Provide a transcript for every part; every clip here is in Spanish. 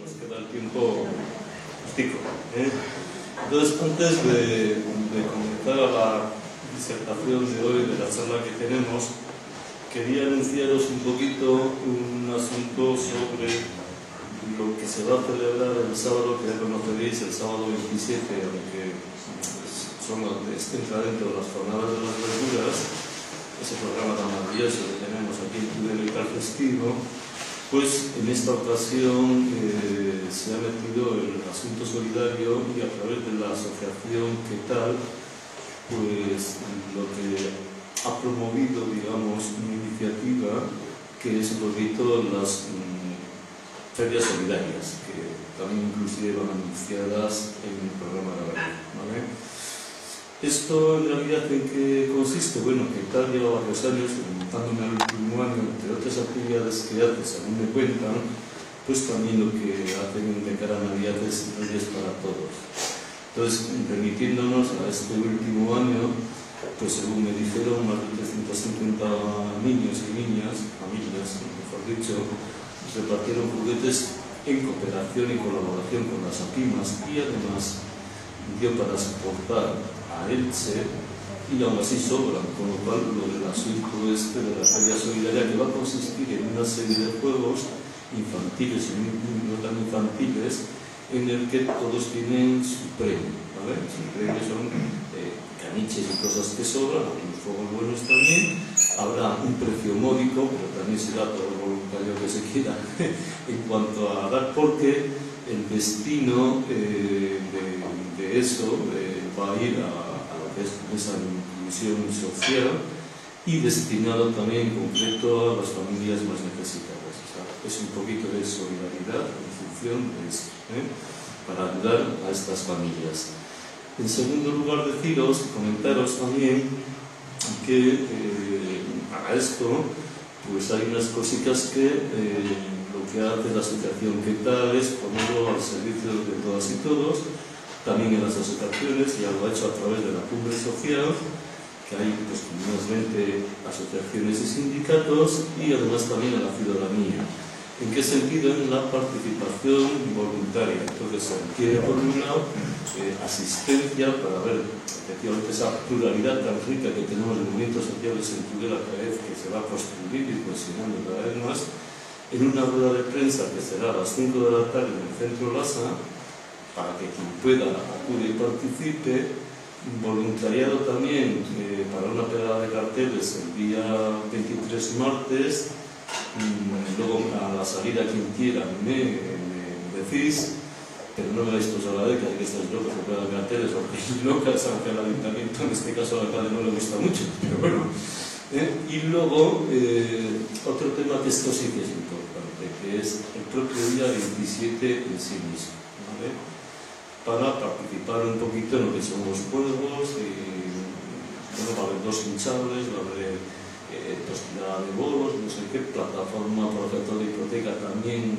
nos queda el tiempo justico, ¿eh? Entonces, antes de comenzar a la disertación de hoy, de la charla que tenemos, quería anunciaros un poquito un asunto sobre lo que se va a celebrar el sábado, que ya conoceréis, el sábado 27, aunque entra dentro de las jornadas de las verduras, ese programa tan maravilloso que tenemos aquí en Tudela y tal festivo. Pues en esta ocasión se ha metido el asunto solidario y a través de la asociación ¿Qué tal? Pues lo que ha promovido, digamos, una iniciativa que es un poquito las ferias solidarias, que también inclusive van anunciadas en el programa de la radio, ¿vale? ¿Esto en realidad en qué consiste? Bueno, que tal lleva varios años, montándome al último año, entre otras actividades que hace, según me cuentan, pues también lo que hacen de cara a Navidades y Reyes para todos. Entonces, remitiéndonos a este último año, pues según me dijeron, más de 350 niños y niñas, familias, mejor dicho, repartieron juguetes en cooperación y colaboración con las APIMAS y además dio para soportar a Elche y aún así sobran, con lo cual lo del asunto de la feria solidaria, que va a consistir en una serie de juegos infantiles y no tan infantiles en el que todos tienen su premio, ¿vale? Su premio son caniches y cosas que sobran, algunos juegos buenos también, habrá un precio módico, pero también será todo el voluntario que se quiera en cuanto a dar, porque el destino de eso va a ir a lo que es esa inclusión social y destinado también en concreto a las familias más necesitadas. O sea, es un poquito de solidaridad en función de eso, para ayudar a estas familias. En segundo lugar, comentaros también que para esto pues hay unas cositas que lo que hace la asociación ¿Qué tal? Es ponerlo al servicio de todas y todos, también en las asociaciones, ya lo ha hecho a través de la cumbre social, que hay pues unas 20 asociaciones y sindicatos, y además también a la ciudadanía. ¿En qué sentido? En la participación voluntaria. Entonces se requiere, por un lado, asistencia para ver efectivamente esa pluralidad tan rica que tenemos de movimientos sociales en Tudela, cada vez que se va construir y cohesionando cada vez más, en una rueda de prensa que será a las 5 de la tarde en el Centro Lasa, para que quien pueda acude y participe. Voluntariado también para una pegada de carteles el día 23 martes. Luego a la salida quien quiera me decís, pero no me dais a la década de que estas locas que pegan carteles, porque locas, aunque al ayuntamiento, en este caso al alcalde no le gusta mucho, pero bueno. Y luego otro tema que esto sí que es importante, que es el propio día 27 en sí mismo, ¿vale? Para participar un poquito en lo que son los juegos, y bueno, va a haber 2 hinchables, va a haber tirada de bolos, no sé qué, plataforma por efecto de hipoteca también,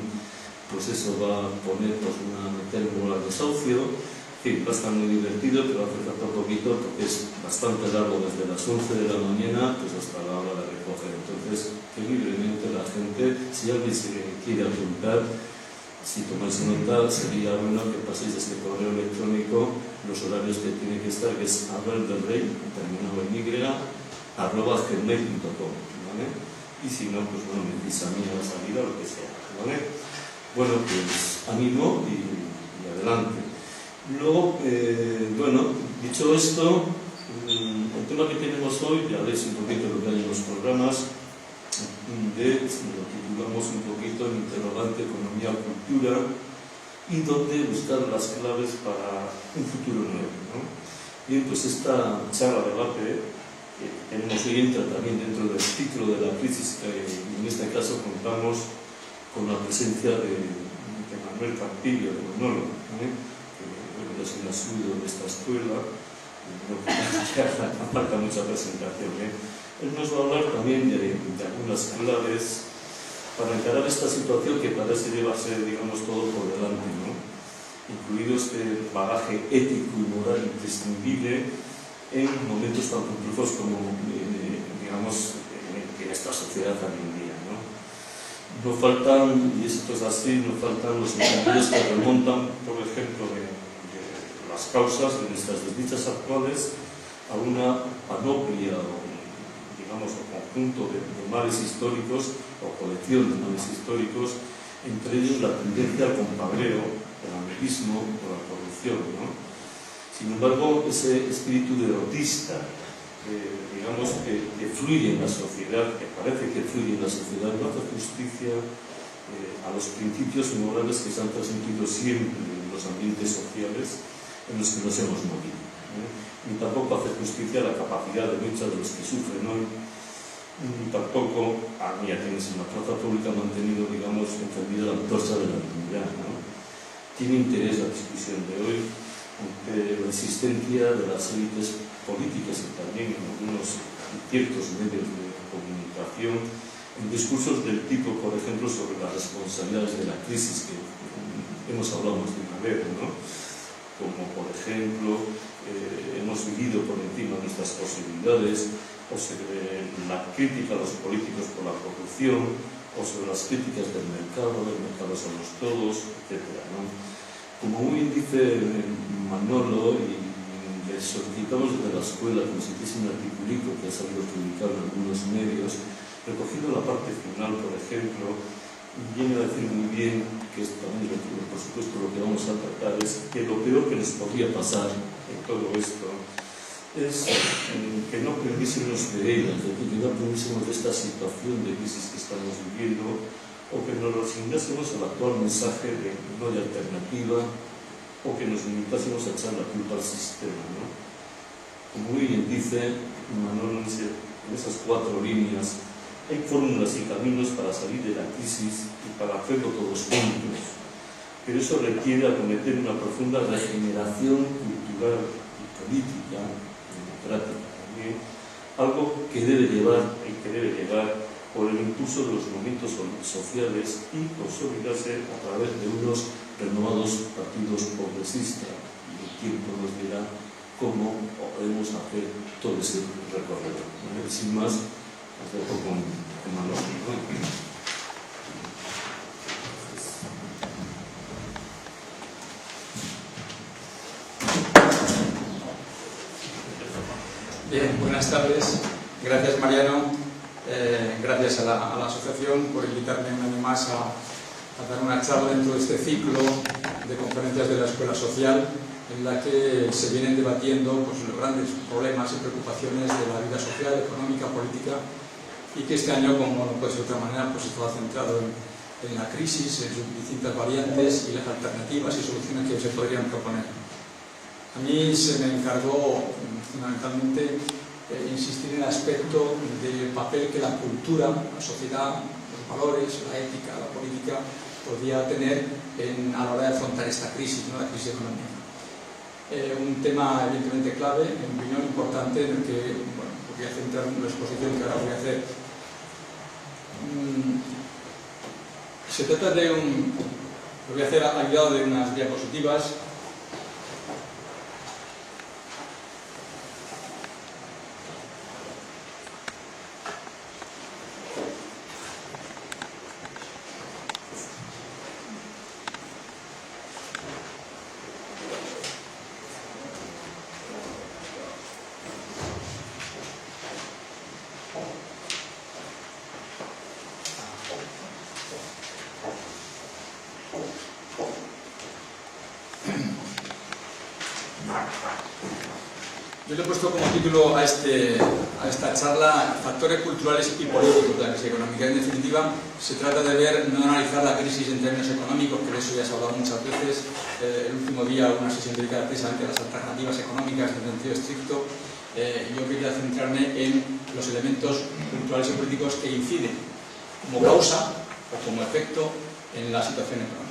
pues eso va a poner pues meter bola de desahucio, en fin, va a estar muy divertido, pero hace falta un poquito porque es bastante largo desde las 11 de la mañana pues hasta la hora de recoger. Entonces, que libremente la gente, si alguien se quiere apuntar, si tomáis nota, sería bueno que paséis este correo electrónico, los horarios que tiene que estar, que es abeldelrey, terminado en y, @gmail.com, ¿vale? Y si no, pues bueno, me decís a mí a la salida, lo que sea, ¿vale? Bueno, pues ánimo y adelante. Luego, bueno, dicho esto, el tema que tenemos hoy, ya veis un poquito lo que hay en los programas, lo titulamos un poquito el interrogante economía o cultura, y donde buscar las claves para un futuro nuevo, ¿no? Bien, pues esta charla debate que tenemos hoy entra también dentro del ciclo de la crisis, y en este caso contamos con la presencia de Manuel Campillo, de Manolo, que bueno, es un asiduo de esta escuela, no falta mucha presentación. Él nos va a hablar también de algunas claves para encarar esta situación que parece llevarse, digamos, todo por delante, ¿no? Incluido este bagaje ético y moral imprescindible en momentos tan complejos como, digamos, en esta sociedad también día, ¿no? No faltan, y esto es así, no faltan los entendidos que remontan, por ejemplo, de las causas de nuestras desdichas actuales a una panoplia, digamos, o conjunto de males históricos, o colección de males históricos, entre ellos la tendencia al compabreo, el amiguismo o la corrupción, ¿no? Sin embargo, ese espíritu derrotista, digamos, que fluye en la sociedad, que parece que fluye en la sociedad, no hace justicia a los principios morales que se han transmitido siempre en los ambientes sociales en los que nos hemos movido, ni tampoco hace justicia a la capacidad de muchos de los que sufren hoy, ni tampoco a quienes en la plaza pública han mantenido, digamos, encendida la antorcha de la dignidad, ¿no? Tiene interés la discusión de hoy ante la existencia de las élites políticas y también en algunos ciertos medios de comunicación en discursos del tipo, por ejemplo, sobre las responsabilidades de la crisis que hemos hablado más de una vez, ¿no? Como por ejemplo hemos vivido por encima de nuestras posibilidades, o sobre la crítica a los políticos por la corrupción, o sobre las críticas del mercado somos todos, etc., ¿no? Como muy bien dice Manolo, y le solicitamos desde la escuela que nos hiciese un articulito que ha salido publicado en algunos medios, recogiendo la parte final, por ejemplo, viene a decir muy bien que esto también, por supuesto, lo que vamos a tratar es que lo peor que nos podría pasar en todo esto es que no perdiésemos de ella, es decir, que no perdiésemos de esta situación de crisis que estamos viviendo, o que nos resignásemos al actual mensaje de no hay alternativa, o que nos limitásemos a echar la culpa al sistema, ¿no? Como muy bien dice Manolo, en esas 4 líneas hay fórmulas y caminos para salir de la crisis y para hacerlo todos juntos, pero eso requiere acometer una profunda regeneración cultural y política, democrática también, algo que debe llevar por el impulso de los movimientos sociales y consolidarse a través de unos renovados partidos progresistas. Y el tiempo nos dirá cómo podemos hacer todo ese recorrido. Sin más, os dejo con Manolo. Bien, buenas tardes. Gracias, Mariano. Gracias a la asociación por invitarme un año más a dar una charla dentro de este ciclo de conferencias de la Escuela Social, en la que se vienen debatiendo pues, los grandes problemas y preocupaciones de la vida social, económica, política, y que este año, como no puede ser de otra manera, pues estaba centrado en la crisis, en sus distintas variantes y las alternativas y soluciones que se podrían proponer. A mí se me encargó fundamentalmente insistir en el aspecto del papel que la cultura, la sociedad, los valores, la ética, la política podía tener a la hora de afrontar esta crisis, ¿no? La crisis económica. Un tema evidentemente clave, en mi opinión importante, en el que voy a centrar en la exposición que ahora voy a hacer. Se trata de lo voy a hacer ayudado de unas diapositivas. Yo le he puesto como título a esta charla factores culturales y políticos de la crisis económica. En definitiva, se trata de ver, no analizar la crisis en términos económicos, que de eso ya se ha hablado muchas veces. El último día una sesión dedicada precisamente a las alternativas económicas en sentido estricto. Yo quería centrarme en los elementos culturales y políticos que inciden como causa o como efecto en la situación económica.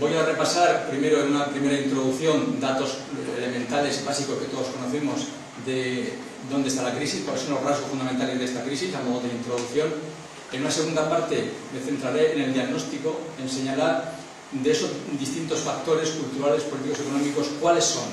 Voy a repasar primero en una primera introducción datos elementales básicos que todos conocemos de dónde está la crisis, cuáles son los rasgos fundamentales de esta crisis a modo de introducción. En una segunda parte me centraré en el diagnóstico, en señalar de esos distintos factores culturales, políticos, económicos, cuáles son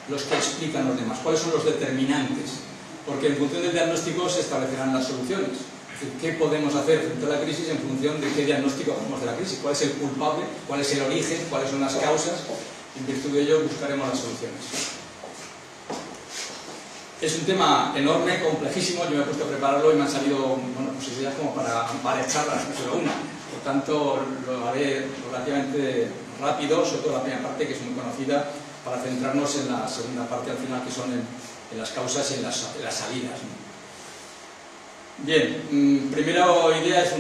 los que explican los demás, cuáles son los determinantes, porque en función del diagnóstico se establecerán las soluciones. Es decir, ¿qué podemos hacer frente a la crisis en función de qué diagnóstico hacemos de la crisis? ¿Cuál es el culpable? ¿Cuál es el origen? ¿Cuáles son las causas? En virtud de ello buscaremos las soluciones. Es un tema enorme, complejísimo. Yo me he puesto a prepararlo y me han salido pues ideas como para varias charlas, no solo una. Por tanto, lo haré relativamente rápido, sobre todo la primera parte, que es muy conocida, para centrarnos en la segunda parte al final, que son en las causas y en las salidas, ¿no? Bien, primera idea es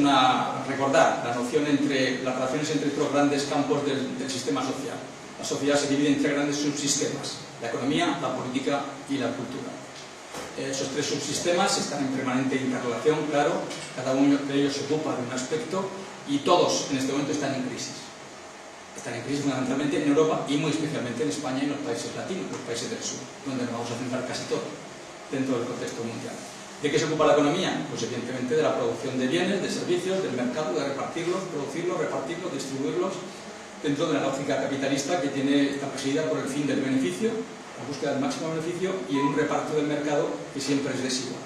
recordar las relaciones entre estos grandes campos del sistema social. La sociedad se divide en tres grandes subsistemas: la economía, la política y la cultura. Esos tres subsistemas están en permanente interrelación, claro, cada uno de ellos se ocupa de un aspecto y todos en este momento están en crisis. Están en crisis fundamentalmente en Europa y muy especialmente en España y en los países latinos, los países del sur, donde nos vamos a centrar casi todo dentro del contexto mundial. ¿De qué se ocupa la economía? Pues evidentemente de la producción de bienes, de servicios, del mercado, de repartirlos, producirlos, repartirlos, distribuirlos, dentro de una lógica capitalista que está presidida por el fin del beneficio, la búsqueda del máximo beneficio y en un reparto del mercado que siempre es desigual,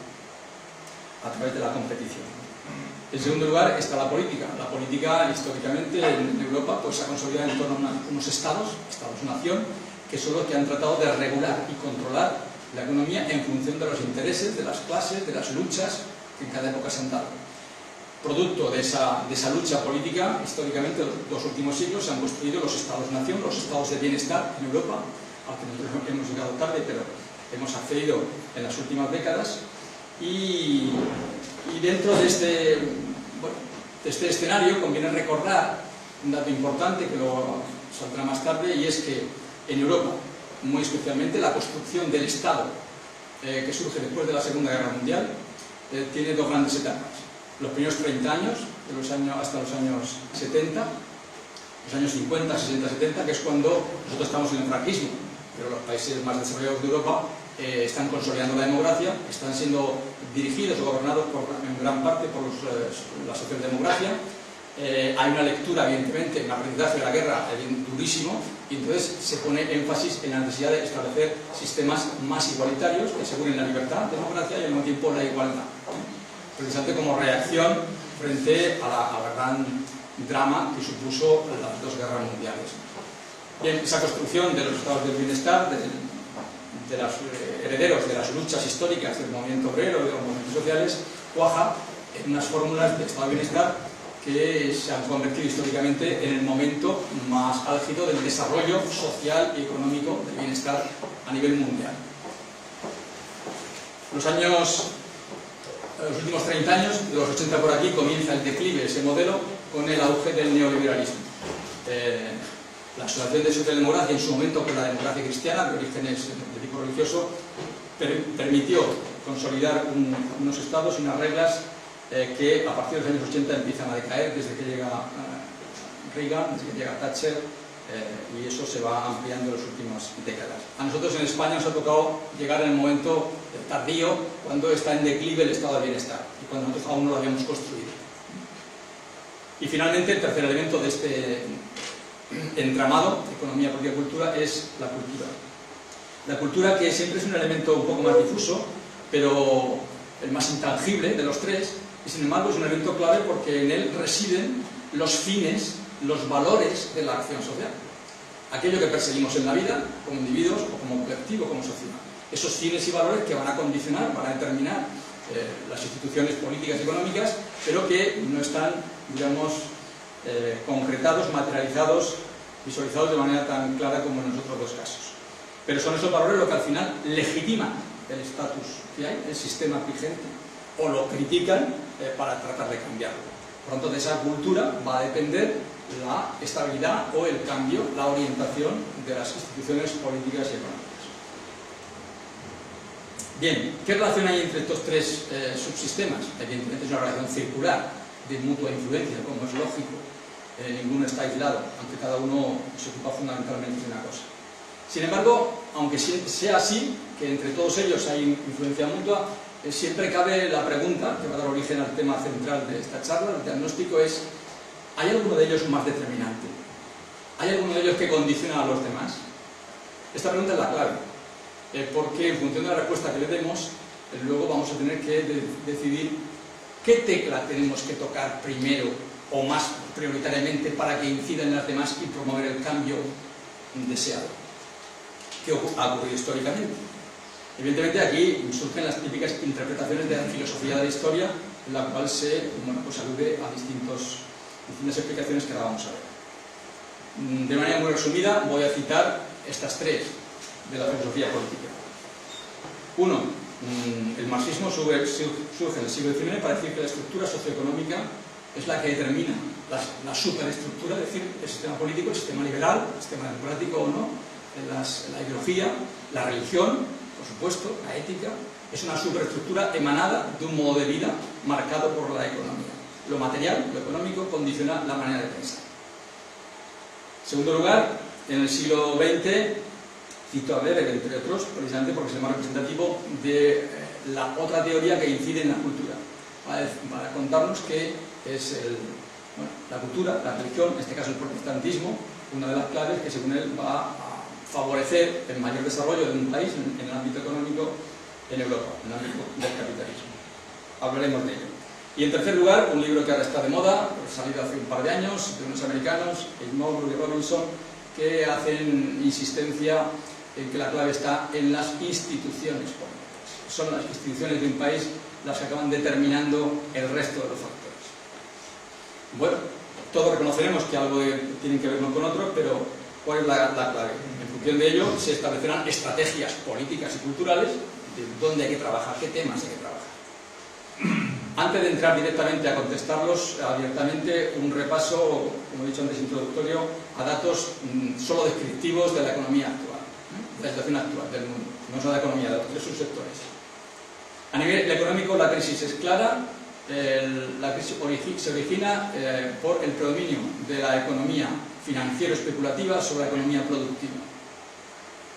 a través de la competición. En segundo lugar está la política. La política, históricamente, en Europa pues, se ha consolidado en torno a unos estados-nación, que son los que han tratado de regular y controlar la economía en función de los intereses, de las clases, de las luchas que en cada época se han dado. Producto de esa lucha política, históricamente, los últimos siglos se han construido los estados-nación, los estados de bienestar en Europa, al que nosotros hemos llegado tarde, pero hemos accedido en las últimas décadas. Y dentro de este escenario conviene recordar un dato importante que lo saldrá más tarde, y es que en Europa, muy especialmente, la construcción del Estado que surge después de la Segunda Guerra Mundial tiene dos grandes etapas. Los primeros 30 años, hasta los años 70, los años 50, 60, 70, que es cuando nosotros estamos en el franquismo, pero los países más desarrollados de Europa están consolidando la democracia, están siendo dirigidos o gobernados en gran parte por la socialdemocracia. Hay una lectura, evidentemente, un aprendizaje de la guerra durísimo, y entonces se pone énfasis en la necesidad de establecer sistemas más igualitarios que aseguren la libertad, la democracia y al mismo tiempo la igualdad, precisamente como reacción frente a la gran drama que supuso las dos guerras mundiales. Bien, esa construcción de los estados del bienestar, de los herederos de las luchas históricas del movimiento obrero y de los movimientos sociales, cuaja en unas fórmulas de estado de bienestar que se han convertido históricamente en el momento más álgido del desarrollo social y económico del bienestar a nivel mundial. Los últimos 30 años, de los 80 por aquí, comienza el declive de ese modelo con el auge del neoliberalismo. La asociación de socialdemocracia, en su momento con la democracia cristiana, de orígenes de tipo religioso, permitió consolidar unos estados y unas reglas que a partir de los años 80 empiezan a decaer, desde que llega Reagan, desde que llega Thatcher, y eso se va ampliando en las últimas décadas. A nosotros en España nos ha tocado llegar en el momento tardío, cuando está en declive el estado de bienestar, y cuando nosotros aún no lo habíamos construido. Y finalmente, el tercer elemento de este entramado, economía, política y cultura, es la cultura. La cultura, que siempre es un elemento un poco más difuso, pero el más intangible de los tres, y sin embargo es un elemento clave porque en él residen los fines, los valores de la acción social. Aquello que perseguimos en la vida, como individuos o como colectivo, como sociedad. Esos fines y valores que van a condicionar, van a determinar las instituciones políticas y económicas, pero que no están, digamos, concretados, materializados, visualizados de manera tan clara como en los otros dos casos. Pero son esos valores lo que al final legitiman el estatus que hay, el sistema vigente, o lo critican para tratar de cambiarlo. Por lo tanto, de esa cultura va a depender la estabilidad o el cambio, la orientación de las instituciones políticas y económicas. Bien, ¿qué relación hay entre estos tres subsistemas? Evidentemente es una relación circular, de mutua influencia, como es lógico. Ninguno está aislado, aunque cada uno se ocupa fundamentalmente de una cosa. Sin embargo, aunque sea así, que entre todos ellos hay influencia mutua, siempre cabe la pregunta, que va a dar origen al tema central de esta charla, el diagnóstico es: ¿hay alguno de ellos más determinante? ¿Hay alguno de ellos que condiciona a los demás? Esta pregunta es la clave, porque en función de la respuesta que le demos, luego vamos a tener que decidir ¿Qué tecla tenemos que tocar primero o más prioritariamente para que incida en las demás y promover el cambio deseado? ¿Qué ha ocurrido históricamente? Evidentemente aquí surgen las típicas interpretaciones de la filosofía de la historia, en la cual se alude a distintas explicaciones que ahora vamos a ver. De manera muy resumida voy a citar estas tres de la filosofía política. Uno, el marxismo surge en el siglo XIX para decir que la estructura socioeconómica es la que determina la superestructura, es decir, el sistema político, el sistema liberal, el sistema democrático o no, la ideología, la religión, por supuesto, la ética, es una superestructura emanada de un modo de vida marcado por la economía. Lo material, lo económico, condiciona la manera de pensar. En segundo lugar, en el siglo XX, cito a Weber, entre otros, precisamente porque es el más representativo de la otra teoría que incide en la cultura, para contarnos que es la cultura, la religión, en este caso el protestantismo, una de las claves que según él va a favorecer el mayor desarrollo de un país en el ámbito económico en Europa, en el ámbito del capitalismo. Hablaremos de ello. Y en tercer lugar, un libro que ahora está de moda, salido hace un par de años, de unos americanos, Edmond y Robinson, que hacen insistencia en que la clave está en las instituciones políticas. Son las instituciones de un país las que acaban determinando el resto de los factores. Bueno, todos reconoceremos que algo tienen que ver uno con otro, pero ¿cuál es la clave? En función de ello se establecerán estrategias políticas y culturales de dónde hay que trabajar, qué temas hay que trabajar. Antes de entrar directamente a contestarlos abiertamente, un repaso, como he dicho antes, introductorio, a datos solo descriptivos de la economía actual, de la situación actual del mundo, no solo de la economía, de los tres subsectores. A nivel económico, la crisis es clara. La crisis se origina por el predominio de la economía financiero-especulativa sobre la economía productiva.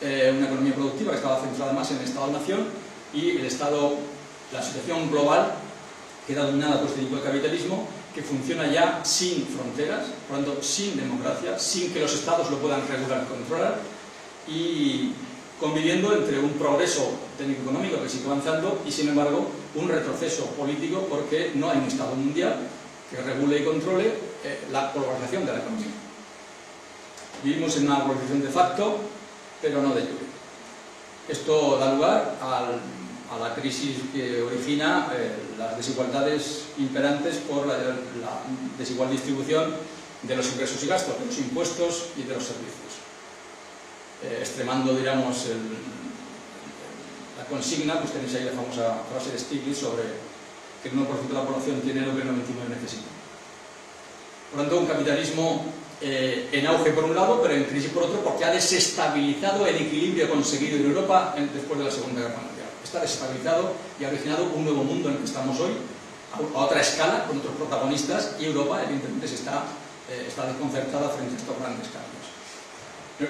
Una economía productiva que estaba centrada más en el Estado-nación y el Estado, la situación global queda dominada por este tipo de capitalismo que funciona ya sin fronteras, por lo tanto sin democracia, sin que los Estados lo puedan regular y controlar, y conviviendo entre un progreso técnico-económico que sigue avanzando y, sin embargo, un retroceso político porque no hay un Estado mundial que regule y controle la globalización de la economía. Vivimos en una globalización de facto, pero no de jure. Esto da lugar a la crisis que origina las desigualdades imperantes por la desigual distribución de los ingresos y gastos, de los impuestos y de los servicios. Extremando, digamos, la consigna, pues tenéis ahí la famosa frase de Stiglitz sobre que el 1% de la población tiene lo que el 99% necesita. Por lo tanto, un capitalismo en auge por un lado, pero en crisis por otro, porque ha desestabilizado el equilibrio conseguido en Europa después de la Segunda Guerra Mundial. Está desestabilizado y ha originado un nuevo mundo en el que estamos hoy, a otra escala, con otros protagonistas, y Europa, evidentemente, está desconcertada frente a estos grandes cambios.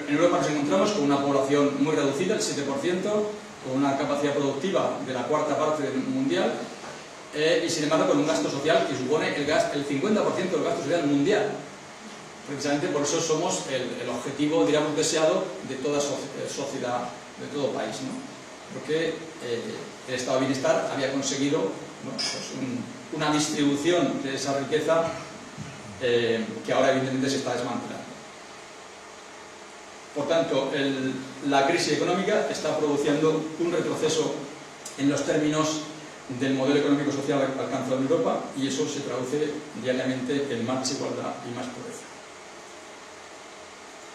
En Europa nos encontramos con una población muy reducida, el 7%, con una capacidad productiva de la cuarta parte del mundial, y sin embargo con un gasto social que supone el 50% del gasto social mundial. Precisamente por eso somos el objetivo, digamos, deseado de toda sociedad, de todo país, ¿no? Porque el estado de bienestar había conseguido, bueno, pues una distribución de esa riqueza que ahora evidentemente se está desmantelando. Por tanto, la crisis económica está produciendo un retroceso en los términos del modelo económico-social alcanzado en Europa, y eso se traduce diariamente en más desigualdad y más pobreza.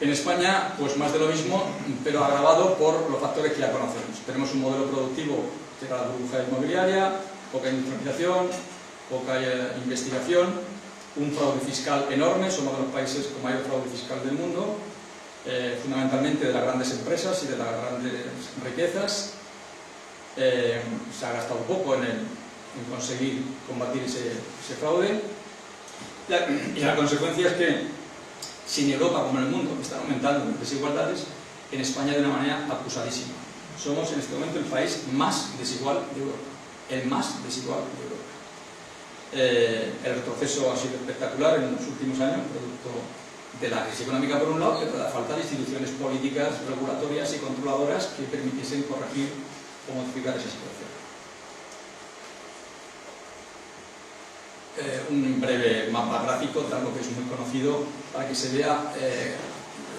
En España, pues más de lo mismo, pero agravado por los factores que ya conocemos. Tenemos un modelo productivo que era la burbuja inmobiliaria, poca industrialización, poca investigación, un fraude fiscal enorme, somos de los países con mayor fraude fiscal del mundo, fundamentalmente de las grandes empresas y de las grandes riquezas. Se ha gastado poco en conseguir combatir ese fraude, y la consecuencia es que si en Europa como en el mundo están aumentando las desigualdades, en España de una manera acusadísima. Somos en este momento el país más desigual de Europa, el más desigual de Europa. El retroceso ha sido espectacular en los últimos años, producto de la crisis económica por un lado, pero de la falta de instituciones políticas, regulatorias y controladoras que permitiesen corregir o modificar esa situación. un breve mapa gráfico de algo que es muy conocido para que se vea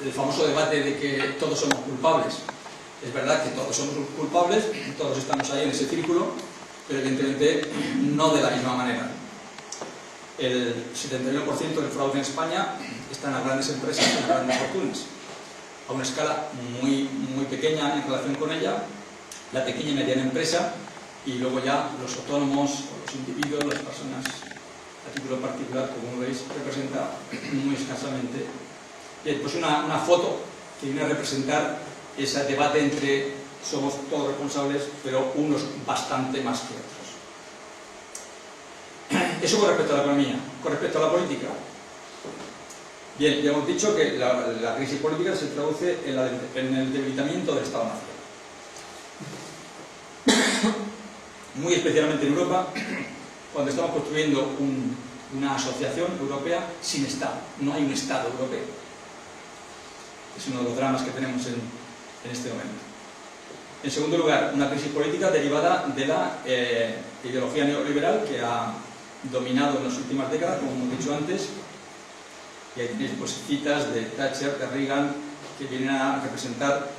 el famoso debate de que todos somos culpables. Es verdad que todos somos culpables, todos estamos ahí en ese círculo, pero evidentemente no de la misma manera. El 71% del fraude en España está en las grandes empresas, en las grandes fortunas. A una escala muy pequeña en relación con ella, la pequeña y mediana empresa, y luego ya los autónomos, o los individuos, las personas a título particular, como veis, representa muy escasamente. Bien, pues una foto que viene a representar ese debate entre somos todos responsables, pero unos bastante más que otros. Eso con respecto a la economía. Con respecto a la política, bien, ya hemos dicho que la crisis política se traduce en el debilitamiento del Estado-Nación. Muy especialmente en Europa, cuando estamos construyendo una asociación europea sin Estado. No hay un Estado europeo. Es uno de los dramas que tenemos en este momento. En segundo lugar, una crisis política derivada de la ideología neoliberal que ha dominado en las últimas décadas, como hemos dicho antes, y ahí tenéis pues, citas de Thatcher, de Reagan, que vienen a representar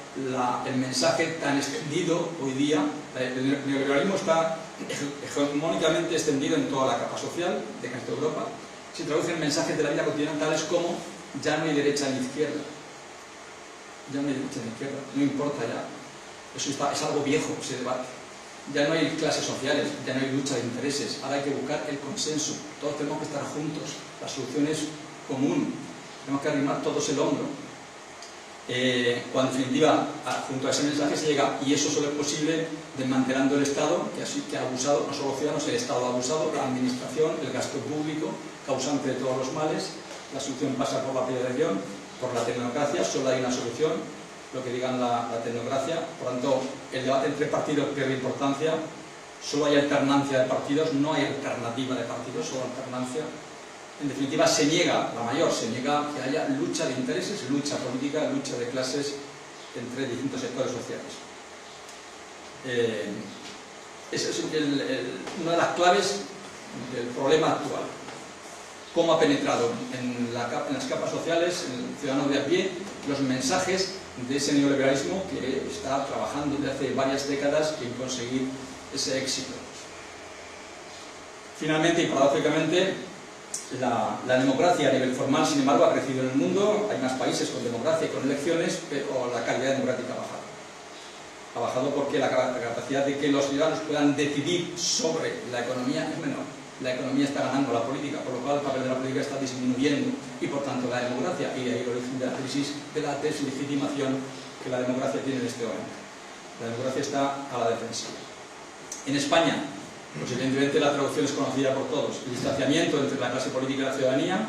el mensaje tan extendido hoy día. El neoliberalismo está hegemónicamente extendido en toda la capa social de casi toda Europa. Se traducen mensajes de la vida cotidiana tales como ya no hay derecha ni izquierda. Ya no hay derecha ni izquierda, no importa ya. Eso es algo viejo, ese debate. Ya no hay clases sociales, ya no hay lucha de intereses. Ahora hay que buscar el consenso. Todos tenemos que estar juntos. La solución es común. Tenemos que arrimar todos el hombro. Cuando en definitiva, junto a ese mensaje se llega, y eso solo es posible desmantelando el Estado, que ha abusado, no solo los ciudadanos, el Estado ha abusado, la administración, el gasto público, causante de todos los males. La solución pasa por la privatización, por la tecnocracia. Solo hay una solución, lo que digan la tecnocracia. Por tanto, el debate entre partidos pierde importancia. Solo hay alternancia de partidos, no hay alternativa de partidos, solo alternancia. En definitiva, se niega que haya lucha de intereses, lucha política, lucha de clases entre distintos sectores sociales. Esa es una de las claves del problema actual. Cómo ha penetrado en las capas sociales, en el ciudadano de a pie, los mensajes de ese neoliberalismo que está trabajando desde hace varias décadas en conseguir ese éxito. Finalmente y paradójicamente, la democracia a nivel formal, sin embargo, ha crecido en el mundo. Hay más países con democracia y con elecciones, pero la calidad democrática ha bajado. Ha bajado porque la capacidad de que los ciudadanos puedan decidir sobre la economía es menor. La economía está ganando la política, por lo cual el papel de la política está disminuyendo, y por tanto la democracia, y de ahí el origen de la crisis de la deslegitimación que la democracia tiene en este momento. La democracia está a la defensiva. En España, pues evidentemente la traducción es conocida por todos. El distanciamiento entre la clase política y la ciudadanía,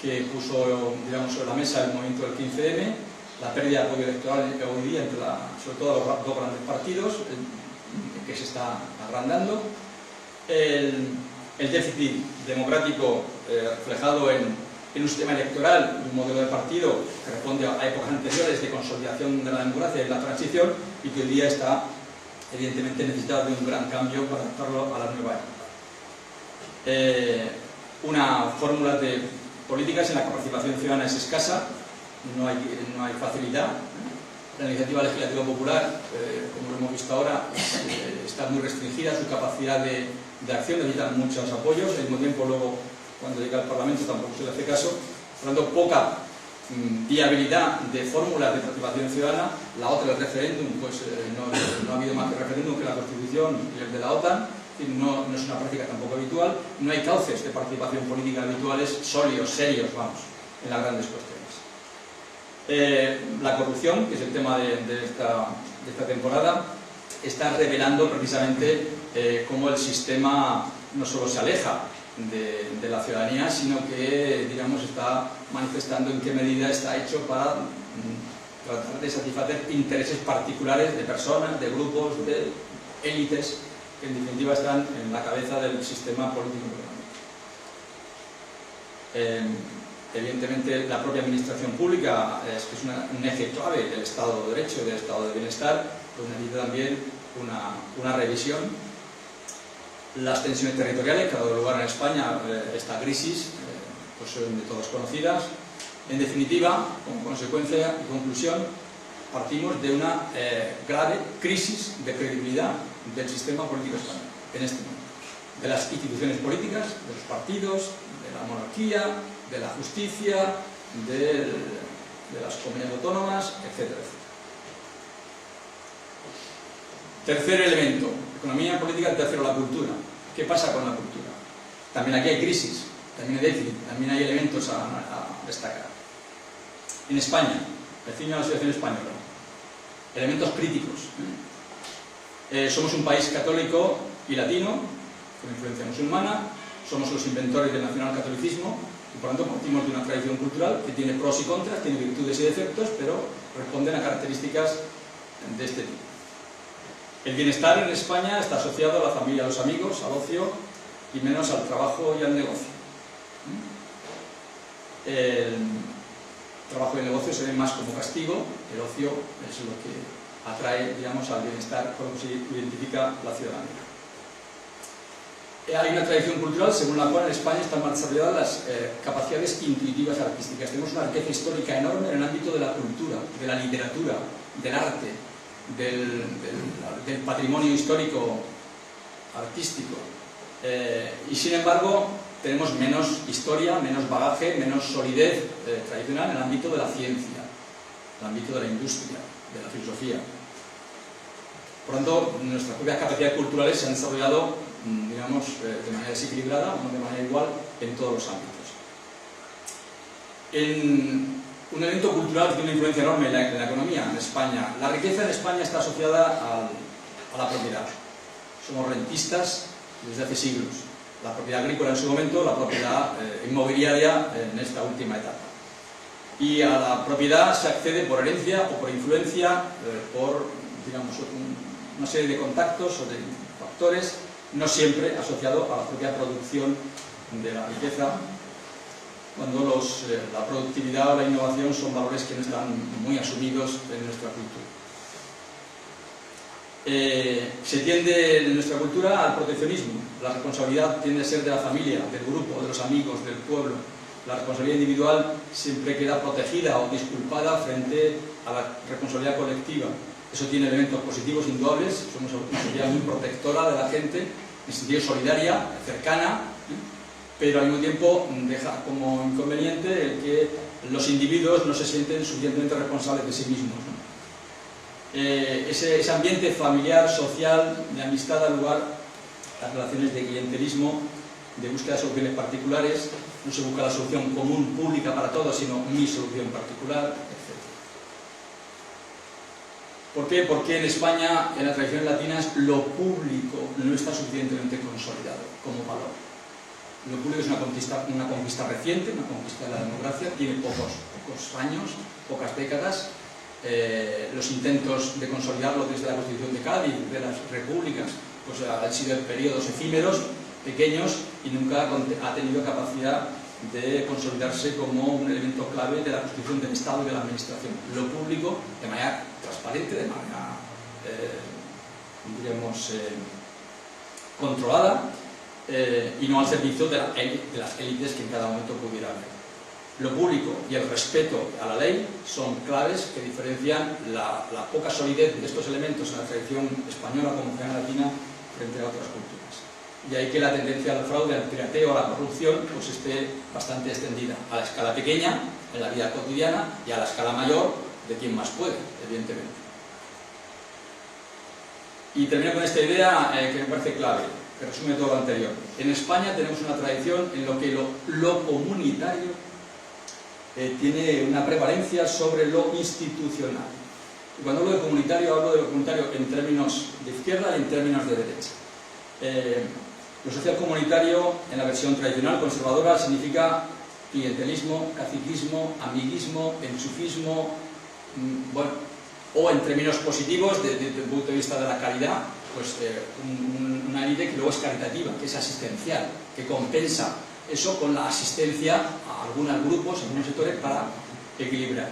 que puso, digamos, sobre la mesa el movimiento del 15M, la pérdida de apoyo electoral hoy día entre sobre todo los dos grandes partidos, que se está agrandando, el déficit democrático reflejado en un sistema electoral y un modelo de partido que responde a épocas anteriores de consolidación de la democracia y la transición, y que hoy día está evidentemente necesitado de un gran cambio para adaptarlo a la nueva época. Una fórmula de políticas en la que la participación ciudadana es escasa, no hay facilidad. La iniciativa legislativa popular, como lo hemos visto ahora, está muy restringida, su capacidad de acción, necesita muchos apoyos. Al mismo tiempo, luego, cuando llega al Parlamento, tampoco se le hace caso. Por lo tanto, poca viabilidad de fórmulas de participación ciudadana. La otra, el referéndum, pues no ha habido más que referéndum que la Constitución y el de la OTAN. No es una práctica tampoco habitual. No hay cauces de participación política habituales, sólidos, serios, vamos, en las grandes cuestiones. La corrupción, que es el tema de esta temporada, está revelando precisamente cómo el sistema no solo se aleja de la ciudadanía, sino que, digamos, está manifestando en qué medida está hecho para tratar de satisfacer intereses particulares de personas, de grupos, de élites, que en definitiva están en la cabeza del sistema político-económico. Evidentemente, la propia administración pública es un eje clave del Estado de Derecho y del Estado de Bienestar, pues necesita también una revisión. Las tensiones territoriales que ha dado lugar en España, esta crisis, pues son de todas conocidas. En definitiva, como consecuencia y conclusión, partimos de una grave crisis de credibilidad del sistema político español en este momento, de las instituciones políticas, de los partidos, de la monarquía, de la justicia, de las comunidades autónomas, etcétera, etcétera. Tercer elemento, economía política. Tercero, la cultura. ¿Qué pasa con la cultura? También aquí hay crisis, también hay déficit, también hay elementos a destacar. En España, vecino a la situación española, elementos críticos. Somos un país católico y latino, con influencia musulmana, somos los inventores del nacionalcatolicismo y por lo tanto partimos de una tradición cultural que tiene pros y contras, tiene virtudes y defectos, pero responden a características de este tipo. El bienestar en España está asociado a la familia, a los amigos, al ocio y menos al trabajo y al negocio. El trabajo y el negocio se ven más como castigo, el ocio es lo que atrae, digamos, al bienestar con lo que se identifica la ciudadanía. Hay una tradición cultural según la cual en España están más desarrolladas las capacidades intuitivas artísticas. Tenemos una riqueza histórica enorme en el ámbito de la cultura, de la literatura, del arte, del patrimonio histórico artístico. Y sin embargo tenemos menos historia, menos bagaje, menos solidez tradicional en el ámbito de la ciencia, en el ámbito de la industria, de la filosofía. Por lo tanto, nuestras propias capacidades culturales se han desarrollado, digamos, de manera desequilibrada, no de manera igual, en todos los ámbitos. Un elemento cultural que tiene una influencia enorme en la economía en España. La riqueza en España está asociada a la propiedad. Somos rentistas desde hace siglos. La propiedad agrícola en su momento, la propiedad inmobiliaria en esta última etapa. Y a la propiedad se accede por herencia o por influencia, por, digamos, una serie de contactos o de factores, no siempre asociado a la propia producción de la riqueza, cuando la productividad o la innovación son valores que no están muy asumidos en nuestra cultura. Se tiende en nuestra cultura al proteccionismo. La responsabilidad tiende a ser de la familia, del grupo, de los amigos, del pueblo. La responsabilidad individual siempre queda protegida o disculpada frente a la responsabilidad colectiva. Eso tiene elementos positivos indudables. Somos una sociedad muy protectora de la gente, en sentido solidaria, cercana, pero al mismo tiempo deja como inconveniente el que los individuos no se sienten suficientemente responsables de sí mismos, ¿no? Ese ambiente familiar, social, de amistad da lugar a las relaciones de clientelismo, de búsqueda de soluciones particulares. No se busca la solución común, pública para todos, sino mi solución particular, etc. ¿Por qué? Porque en España, en las tradiciones latinas, lo público no está suficientemente consolidado como valor. Lo público es una conquista reciente, una conquista de la democracia, tiene pocos años, pocas décadas. Los intentos de consolidarlo desde la Constitución de Cádiz, de las repúblicas, pues han sido periodos efímeros, pequeños, y nunca ha tenido capacidad de consolidarse como un elemento clave de la constitución del Estado y de la Administración. Lo público, de manera transparente, de manera, diríamos, controlada, y no al servicio de las élites que en cada momento pudiera haber. Lo público y el respeto a la ley son claves que diferencian la poca solidez de estos elementos en la tradición española como en la latina frente a otras culturas. Y ahí que la tendencia al fraude, al pirateo, a la corrupción, pues esté bastante extendida a la escala pequeña, en la vida cotidiana, y a la escala mayor de quien más puede, evidentemente. Y termino con esta idea que me parece clave, que resume todo lo anterior. En España tenemos una tradición en lo que lo comunitario tiene una prevalencia sobre lo institucional. Y cuando hablo de comunitario, hablo de lo comunitario en términos de izquierda y en términos de derecha. Lo social comunitario, en la versión tradicional conservadora, significa clientelismo, caciquismo, amiguismo, enchufismo, bueno, o en términos positivos, desde el punto de vista de la caridad, pues una élite que luego es caritativa, que es asistencial, que compensa eso con la asistencia a algunos grupos, a algunos sectores, para equilibrar,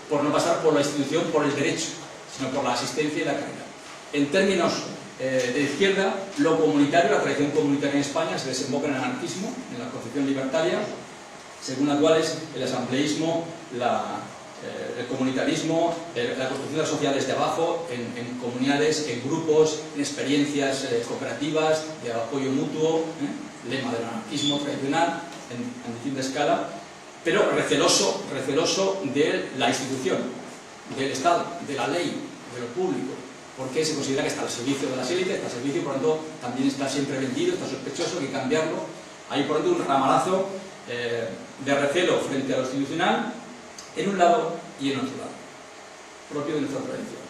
por no pasar por la institución, por el derecho, sino por la asistencia y la caridad. En términos de izquierda, lo comunitario, la tradición comunitaria en España se desemboca en el anarquismo, en la concepción libertaria, según la cual es el asambleísmo, el comunitarismo, la construcción de las sociedades de abajo, en comunidades, en grupos, en experiencias cooperativas, de apoyo mutuo, lema del anarquismo tradicional, en distinta escala, pero receloso de la institución, del Estado, de la ley, de lo público, porque se considera que está al servicio de las élites, está al servicio y por lo tanto también está siempre vendido, está sospechoso, hay que cambiarlo. Hay por lo tanto un ramalazo de recelo frente a lo institucional en un lado y en otro lado, propio de nuestra tradición.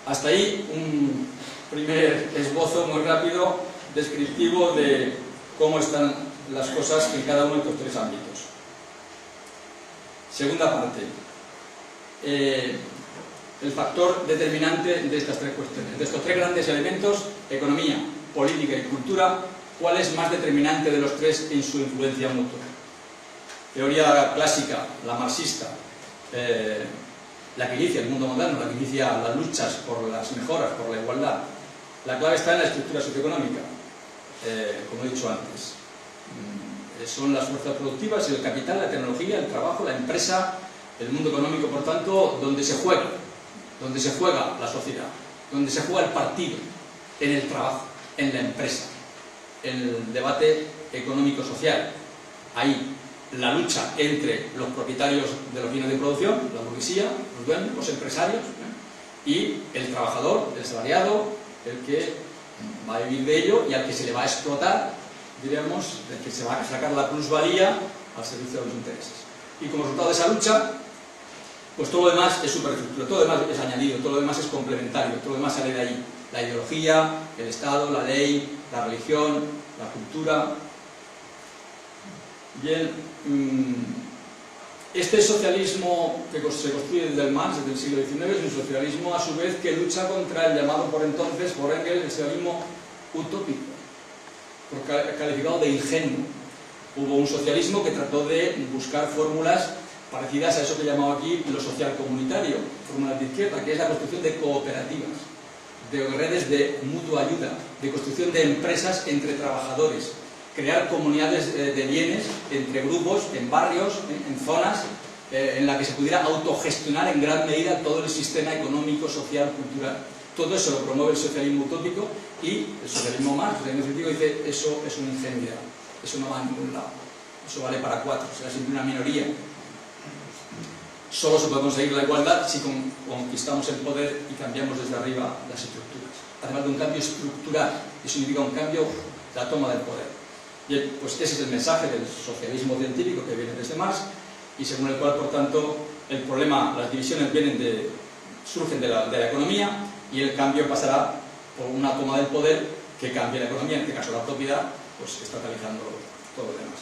Hasta ahí un primer esbozo muy rápido, descriptivo de cómo están las cosas en cada uno de estos tres ámbitos. Segunda parte, el factor determinante de estas tres cuestiones, de estos tres grandes elementos: economía, política y cultura. ¿Cuál es más determinante de los tres en su influencia mutua? Teoría clásica, la marxista, la que inicia el mundo moderno, la que inicia las luchas por las mejoras, por la igualdad. La clave está en la estructura socioeconómica, como he dicho antes. Son las fuerzas productivas, el capital, la tecnología, el trabajo, la empresa, el mundo económico, por tanto, donde se juega la sociedad, donde se juega el partido, en el trabajo, en la empresa, en el debate económico-social. Ahí la lucha entre los propietarios de los bienes de producción, la burguesía, los dueños, los empresarios, y el trabajador, el salariado, el que va a vivir de ello y al que se le va a explotar, diríamos, el que se va a sacar la plusvalía al servicio de los intereses. Y como resultado de esa lucha, pues todo lo demás es superestructura, todo lo demás es añadido, todo lo demás es complementario, todo lo demás sale de ahí. La ideología, el Estado, la ley, la religión, la cultura. Bien, este socialismo que se construye desde el Marx, desde el siglo XIX, es un socialismo a su vez que lucha contra el llamado por entonces, por Engels, el socialismo utópico, calificado de ingenuo. Hubo un socialismo que trató de buscar fórmulas parecidas a eso que he llamado aquí lo social comunitario, fórmulas de izquierda, que es la construcción de cooperativas, de redes de mutua ayuda, de construcción de empresas entre trabajadores, crear comunidades de bienes entre grupos, en barrios, en zonas, en la que se pudiera autogestionar en gran medida todo el sistema económico, social, cultural. Todo eso lo promueve el socialismo utópico, y el socialismo Marx, el socialismo crítico, dice: eso es una ingenuidad, eso no va a ningún lado, eso vale para cuatro, será siempre una minoría. Solo se puede conseguir la igualdad si conquistamos el poder y cambiamos desde arriba las estructuras. Además de un cambio estructural, eso significa un cambio de la toma del poder. Bien, pues ese es el mensaje del socialismo científico que viene desde Marx, y según el cual, por tanto, el problema, las divisiones surgen de la economía, y el cambio pasará por una toma del poder que cambie la economía, en este caso la propiedad, pues estatalizando todo lo demás.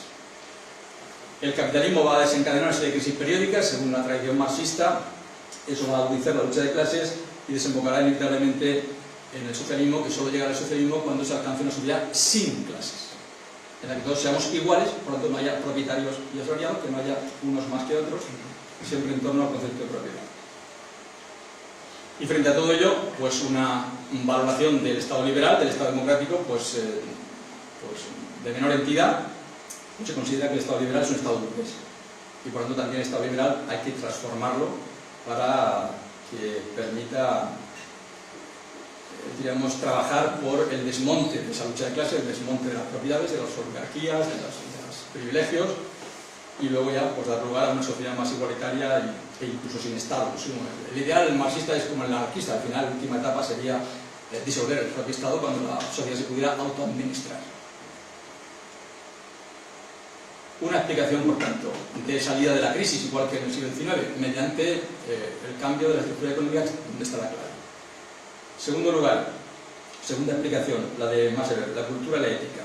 El capitalismo va a desencadenar una serie de crisis periódicas, según la tradición marxista. Eso va a agudizar la lucha de clases y desembocará inevitablemente en el socialismo, que solo llegará al socialismo cuando se alcance una sociedad sin clases, en la que todos seamos iguales, por lo tanto no haya propietarios y asalariados, que no haya unos más que otros, siempre en torno al concepto de propiedad. Y frente a todo ello, pues una valoración del Estado liberal, del Estado democrático, pues de menor entidad. Se considera que el Estado liberal es un Estado burgués, y por lo tanto también el Estado liberal hay que transformarlo para que permita, digamos, trabajar por el desmonte de esa lucha de clases, el desmonte de las propiedades, de las oligarquías, de los privilegios, y luego ya pues dar lugar a una sociedad más igualitaria e incluso sin Estado. El ideal marxista es como el anarquista: al final, la última etapa sería disolver el propio Estado cuando la sociedad se pudiera autoadministrar. Una explicación, por tanto, de salida de la crisis, igual que en el siglo XIX, mediante el cambio de la estructura económica, donde está la clave. Segundo lugar, segunda explicación, la de Maslow, la cultura y la ética.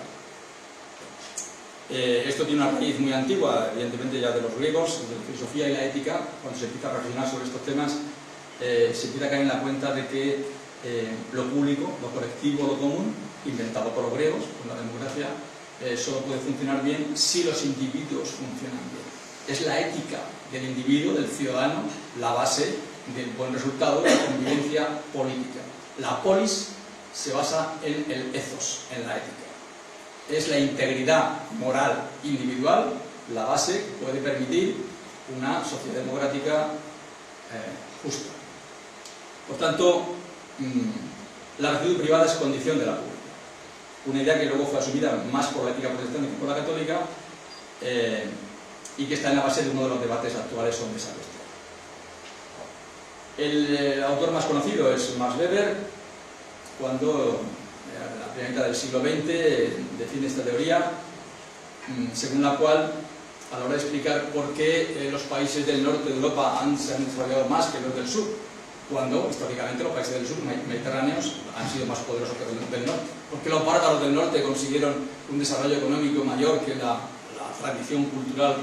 Esto tiene una raíz muy antigua, evidentemente ya de los griegos, de la filosofía y la ética. Cuando se empieza a reflexionar sobre estos temas, se empieza a caer en la cuenta de que lo público, lo colectivo, lo común, inventado por los griegos, con la democracia, solo puede funcionar bien si los individuos funcionan bien. Es la ética del individuo, del ciudadano, la base del buen resultado de la convivencia política. La polis se basa en el ethos, en la ética. Es la integridad moral individual la base que puede permitir una sociedad democrática justa. Por tanto, la rectitud privada es condición de la pública. Una idea que luego fue asumida más por la ética protestante que por la católica, y que está en la base de uno de los debates actuales sobre esa cuestión. El autor más conocido es Max Weber, cuando en la primera mitad del siglo XX define esta teoría, según la cual, a la hora de explicar por qué los países del norte de Europa se han desarrollado más que los del sur, cuando históricamente los países del sur mediterráneos han sido más poderosos que los del norte. ¿Por qué los bárbaros del norte consiguieron un desarrollo económico mayor que la tradición cultural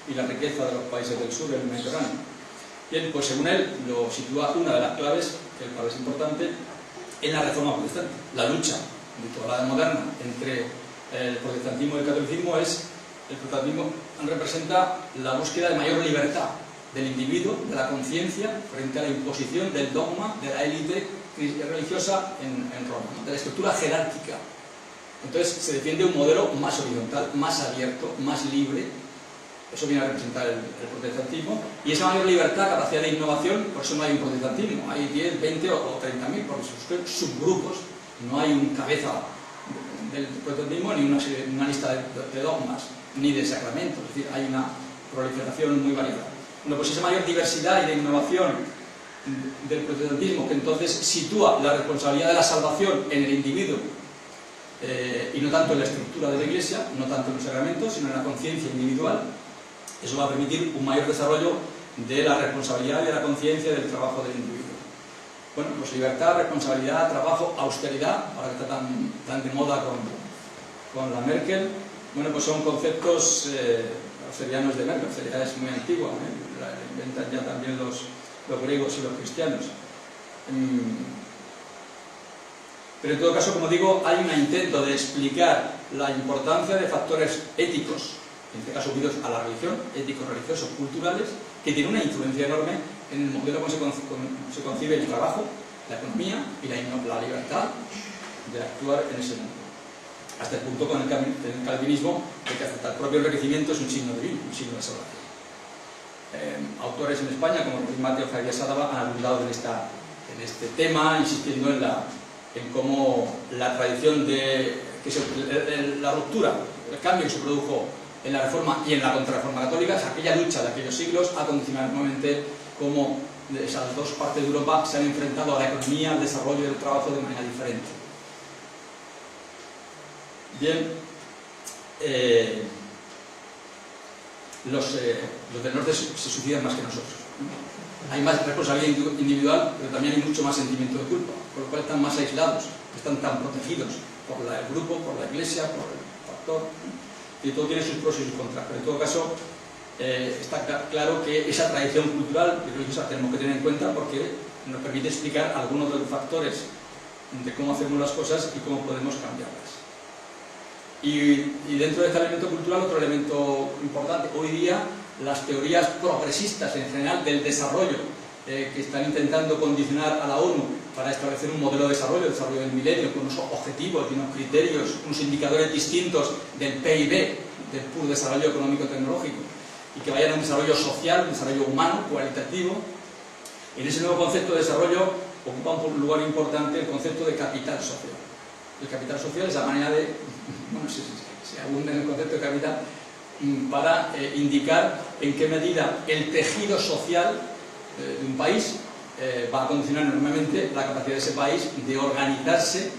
y la riqueza de los países del sur, del Mediterráneo? Bien, pues según él, lo sitúa una de las claves, que el cual es importante, en la reforma protestante. La lucha de toda la edad moderna entre el protestantismo y el catolicismo el protestantismo representa la búsqueda de mayor libertad del individuo, de la conciencia, frente a la imposición del dogma de la élite religiosa en Roma, ¿no? De la estructura jerárquica. Entonces se defiende un modelo más horizontal, más abierto, más libre. Eso viene a representar el protestantismo, y esa mayor libertad, capacidad de innovación, por eso no hay un protestantismo, hay 10, 20 o 30.000, porque son subgrupos, no hay un cabeza del protestantismo, ni una lista de dogmas, ni de sacramentos, es decir, hay una proliferación muy variada. Bueno, pues esa mayor diversidad y de innovación del protestantismo, que entonces sitúa la responsabilidad de la salvación en el individuo, y no tanto en la estructura de la Iglesia, no tanto en los sacramentos, sino en la conciencia individual. Eso va a permitir un mayor desarrollo de la responsabilidad y de la conciencia del trabajo del individuo. Bueno, pues libertad, responsabilidad, trabajo, austeridad, ahora que está tan de moda con la Merkel. Bueno, pues son conceptos austerianos de Merkel. Austeridad es muy antigua, la inventan ya también los griegos y los cristianos. Pero en todo caso, como digo, hay un intento de explicar la importancia de factores éticos, en este caso unidos a la religión, éticos, religiosos, culturales, que tienen una influencia enorme en el modelo como se concibe el trabajo, la economía y la libertad de actuar en ese mundo. Hasta el punto con el calvinismo de que aceptar el propio enriquecimiento es un signo divino, un signo de salvación. Autores en España como Ruiz Mateo, Javier Sádava han abundado en este tema, insistiendo en cómo la tradición la ruptura, el cambio que se produjo en la Reforma y en la Contrarreforma Católica, aquella lucha de aquellos siglos, ha condicionado nuevamente cómo esas dos partes de Europa se han enfrentado a la economía, al desarrollo del trabajo de manera diferente. Bien, los del norte se suicidan más que nosotros, ¿no? Hay más responsabilidad individual, pero también hay mucho más sentimiento de culpa, por lo cual están más aislados, están tan protegidos por el grupo, por la Iglesia, por el factor, y todo tiene sus pros y sus contras. Pero en todo caso, está claro que esa tradición cultural y religiosa tenemos que tener en cuenta, porque nos permite explicar algunos de los factores de cómo hacemos las cosas y cómo podemos cambiarlas. Y dentro de este elemento cultural, otro elemento importante, hoy día las teorías progresistas en general del desarrollo, que están intentando condicionar a la ONU para establecer un modelo de desarrollo del milenio, con unos objetivos y unos criterios, unos indicadores distintos del PIB, del puro desarrollo económico-tecnológico, y que vayan a un desarrollo social, un desarrollo humano, cualitativo. En ese nuevo concepto de desarrollo ocupa un lugar importante el concepto de capital social. El capital social es la manera de, bueno, se abunda en el concepto de capital para indicar en qué medida el tejido social de un país va a condicionar enormemente la capacidad de ese país de organizarse,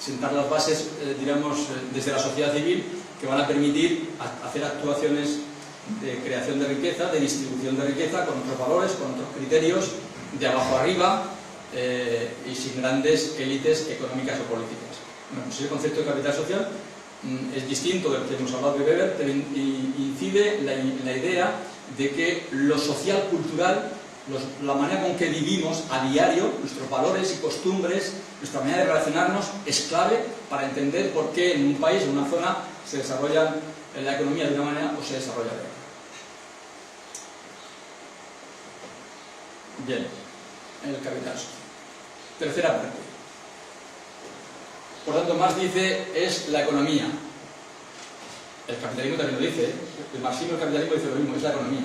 sentar las bases, digamos, desde la sociedad civil, que van a permitir hacer actuaciones de creación de riqueza, de distribución de riqueza, con otros valores, con otros criterios, de abajo arriba, y sin grandes élites económicas o políticas. Bueno, pues ese concepto de capital social es distinto del que hemos hablado de Weber, pero incide en la idea de que lo social-cultural, la manera con que vivimos a diario, nuestros valores y costumbres, nuestra manera de relacionarnos, es clave para entender por qué en un país, en una zona, se desarrolla la economía de una manera o se desarrolla de otra. Bien, el capital social. Tercera parte. Por tanto, Marx dice es la economía. El capitalismo también lo dice, ¿eh? El marxismo y el capitalismo dicen lo mismo, es la economía.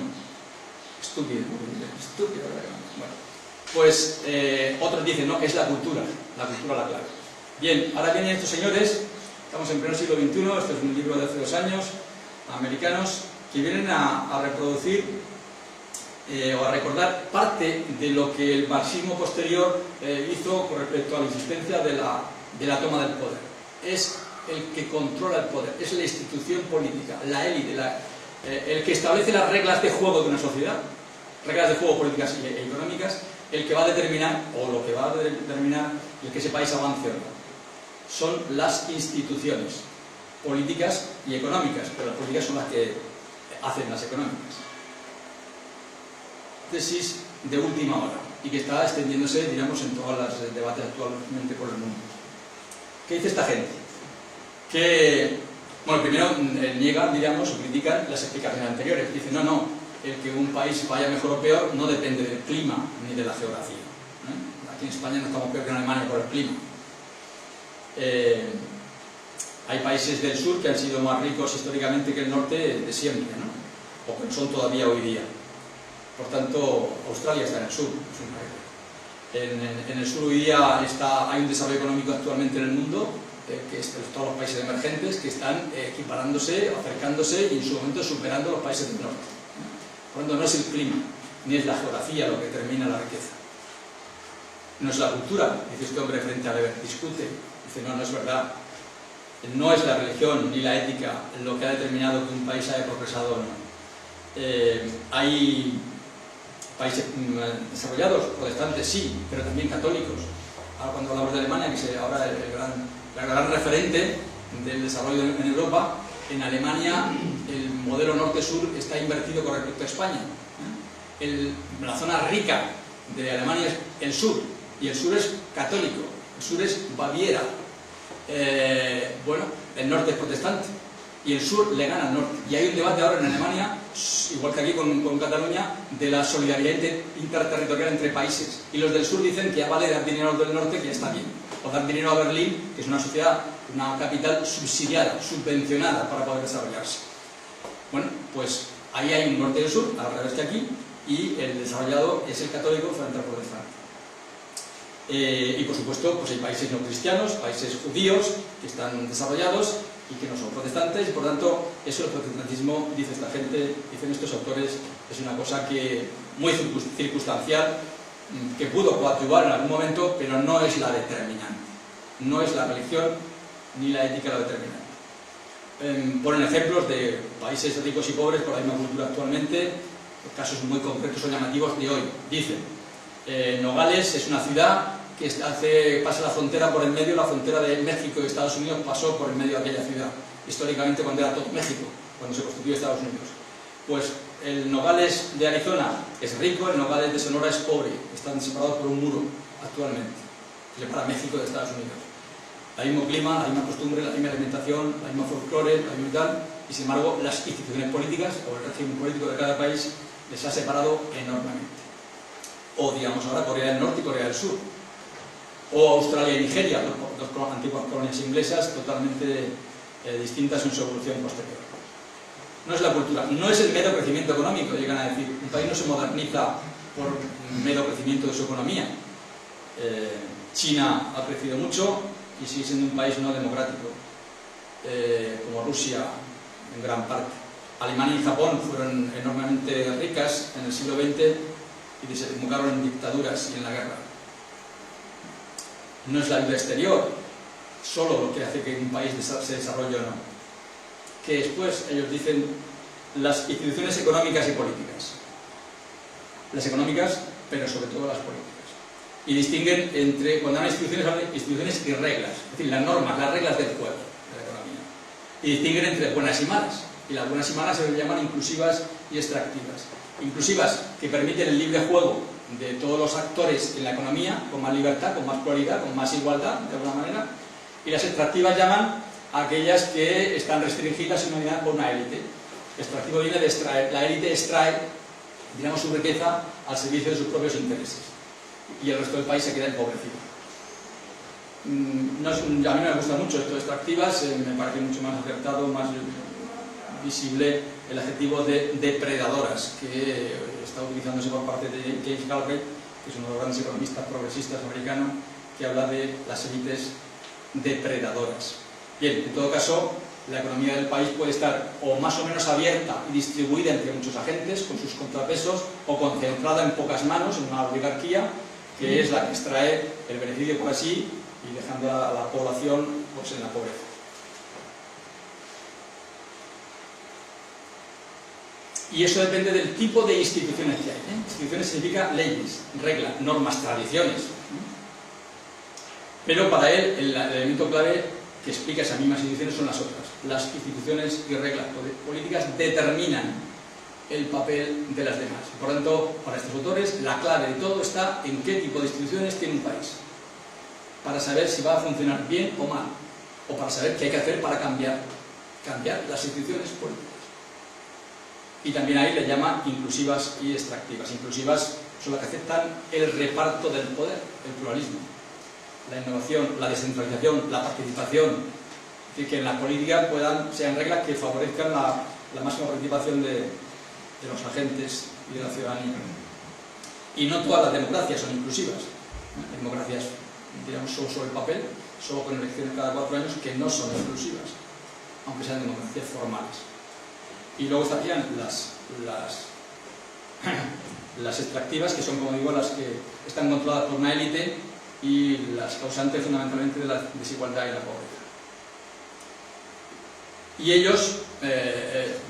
Estúpido, estúpido. Bueno, pues otros dicen, no, que es la cultura la clave. Bien, ahora vienen estos señores, estamos en pleno siglo XXI, este es un libro de hace 2 años, americanos, que vienen a reproducir o a recordar parte de lo que el marxismo posterior hizo con respecto a la existencia de la toma del poder. Es el que controla el poder, es la institución política, la élite, el que establece las reglas de juego de una sociedad, reglas de juego políticas y económicas, el que va a determinar, o lo que va a determinar el que ese país avance o no. Son las instituciones políticas y económicas, pero las políticas son las que hacen las económicas. Tesis de última hora y que está extendiéndose, digamos, en todos los debates actualmente por el mundo. ¿Qué dice esta gente? Que, bueno, primero niegan, digamos, o critican las explicaciones anteriores. Dicen, no, el que un país vaya mejor o peor no depende del clima ni de la geografía. Aquí en España no estamos peor que en Alemania por el clima. Hay países del sur que han sido más ricos históricamente que el norte de siempre, ¿no? O que son todavía hoy día. Por tanto, Australia está en el sur, es un país. En el sur hoy día hay un desarrollo económico actualmente en el mundo, que es todos los países emergentes que están equiparándose, acercándose y en su momento superando a los países del norte. Por tanto, no es el clima, ni es la geografía lo que determina la riqueza. No es la cultura, dice este hombre frente a Weber, discute. Dice, no es verdad. No es la religión ni la ética lo que ha determinado que un país haya progresado o no. Hay países desarrollados, protestantes sí, pero también católicos. Ahora cuando hablamos de Alemania, que es ahora la gran referente del desarrollo en Europa, en Alemania el modelo norte-sur está invertido con respecto a España. La zona rica de Alemania es el sur, y el sur es católico, el sur es Baviera. Bueno, el norte es protestante y el sur le gana al norte, y hay un debate ahora en Alemania, igual que aquí con Cataluña, de la solidaridad interterritorial entre países, y los del sur dicen que ya vale dar dinero a los del norte, que ya está bien, o dar dinero a Berlín, que es una sociedad, una capital subsidiada, subvencionada para poder desarrollarse. Bueno, pues ahí hay un norte y un sur, al revés que aquí, y el desarrollado es el católico frente al protestante. Y por supuesto, pues hay países no cristianos, países judíos que están desarrollados y que no son protestantes, y por tanto eso, el protestantismo, dice esta gente, dicen estos autores, es una cosa que muy circunstancial, que pudo coadyuvar en algún momento, pero no es la determinante. No es la religión ni la ética la determinante. Ponen ejemplos de países ricos y pobres con la misma cultura actualmente, casos muy concretos o llamativos de hoy. Dicen, Nogales es una ciudad que pasa la frontera por el medio, la frontera de México y Estados Unidos pasó por el medio de aquella ciudad, históricamente cuando era todo México, cuando se constituyó Estados Unidos. Pues el Nogales de Arizona es rico, el Nogales de Sonora es pobre, están separados por un muro actualmente, que separa México de Estados Unidos. El mismo clima, la misma costumbre, la misma alimentación, la misma folclore, la misma tal, y sin embargo las instituciones políticas o el régimen político de cada país les ha separado enormemente. O digamos ahora Corea del Norte y Corea del Sur, o Australia y Nigeria, dos antiguas colonias inglesas totalmente distintas en su evolución posterior. No es la cultura, no es el mero crecimiento económico, llegan a decir. Un país no se moderniza por mero crecimiento de su economía. China ha crecido mucho y sigue siendo un país no democrático, como Rusia en gran parte. Alemania y Japón fueron enormemente ricas en el siglo XX y desembocaron en dictaduras y en la guerra. No es la ayuda exterior solo lo que hace que un país se desarrolle o no. Que después ellos dicen las instituciones económicas y políticas. Las económicas, pero sobre todo las políticas. Y distinguen entre, cuando hay instituciones y reglas, es decir, las normas, las reglas del juego de la economía. Y distinguen entre buenas y malas. Y las buenas y malas se les llaman inclusivas y extractivas. Inclusivas, que permiten el libre juego de todos los actores en la economía, con más libertad, con más pluralidad, con más igualdad, de alguna manera. Y las extractivas llaman a aquellas que están restringidas y dominadas por una élite. Extractivo viene de extraer. La élite extrae, digamos, su riqueza al servicio de sus propios intereses. Y el resto del país se queda empobrecido. a mí no me gusta mucho esto de extractivas, me parece mucho más acertado, más visible el adjetivo de depredadoras, que está utilizándose por parte de James Galbraith, que es uno de los grandes economistas progresistas americanos, que habla de las élites depredadoras. Bien, en todo caso, la economía del país puede estar o más o menos abierta y distribuida entre muchos agentes, con sus contrapesos, o concentrada en pocas manos, en una oligarquía, que es la que extrae el beneficio por así y dejando a la población pues, en la pobreza. Y eso depende del tipo de instituciones que hay. Instituciones significa leyes, reglas, normas, tradiciones. Pero para él el elemento clave que explica esas mismas instituciones son las otras. Las instituciones y reglas políticas determinan el papel de las demás. Por lo tanto, para estos autores, la clave de todo está en qué tipo de instituciones tiene un país. Para saber si va a funcionar bien o mal. O para saber qué hay que hacer para cambiar las instituciones políticas. Y también ahí le llama inclusivas y extractivas. Inclusivas son las que aceptan el reparto del poder, el pluralismo, la innovación, la descentralización, la participación. Es decir, que en la política sean reglas que favorezcan la máxima participación de los agentes y de la ciudadanía. Y no todas las democracias son inclusivas. Hay democracias, digamos, solo sobre el papel, solo con elecciones cada 4 años, que no son exclusivas, aunque sean democracias formales. Y luego estarían las extractivas, que son, como digo, las que están controladas por una élite y las causantes fundamentalmente de la desigualdad y la pobreza. Y ellos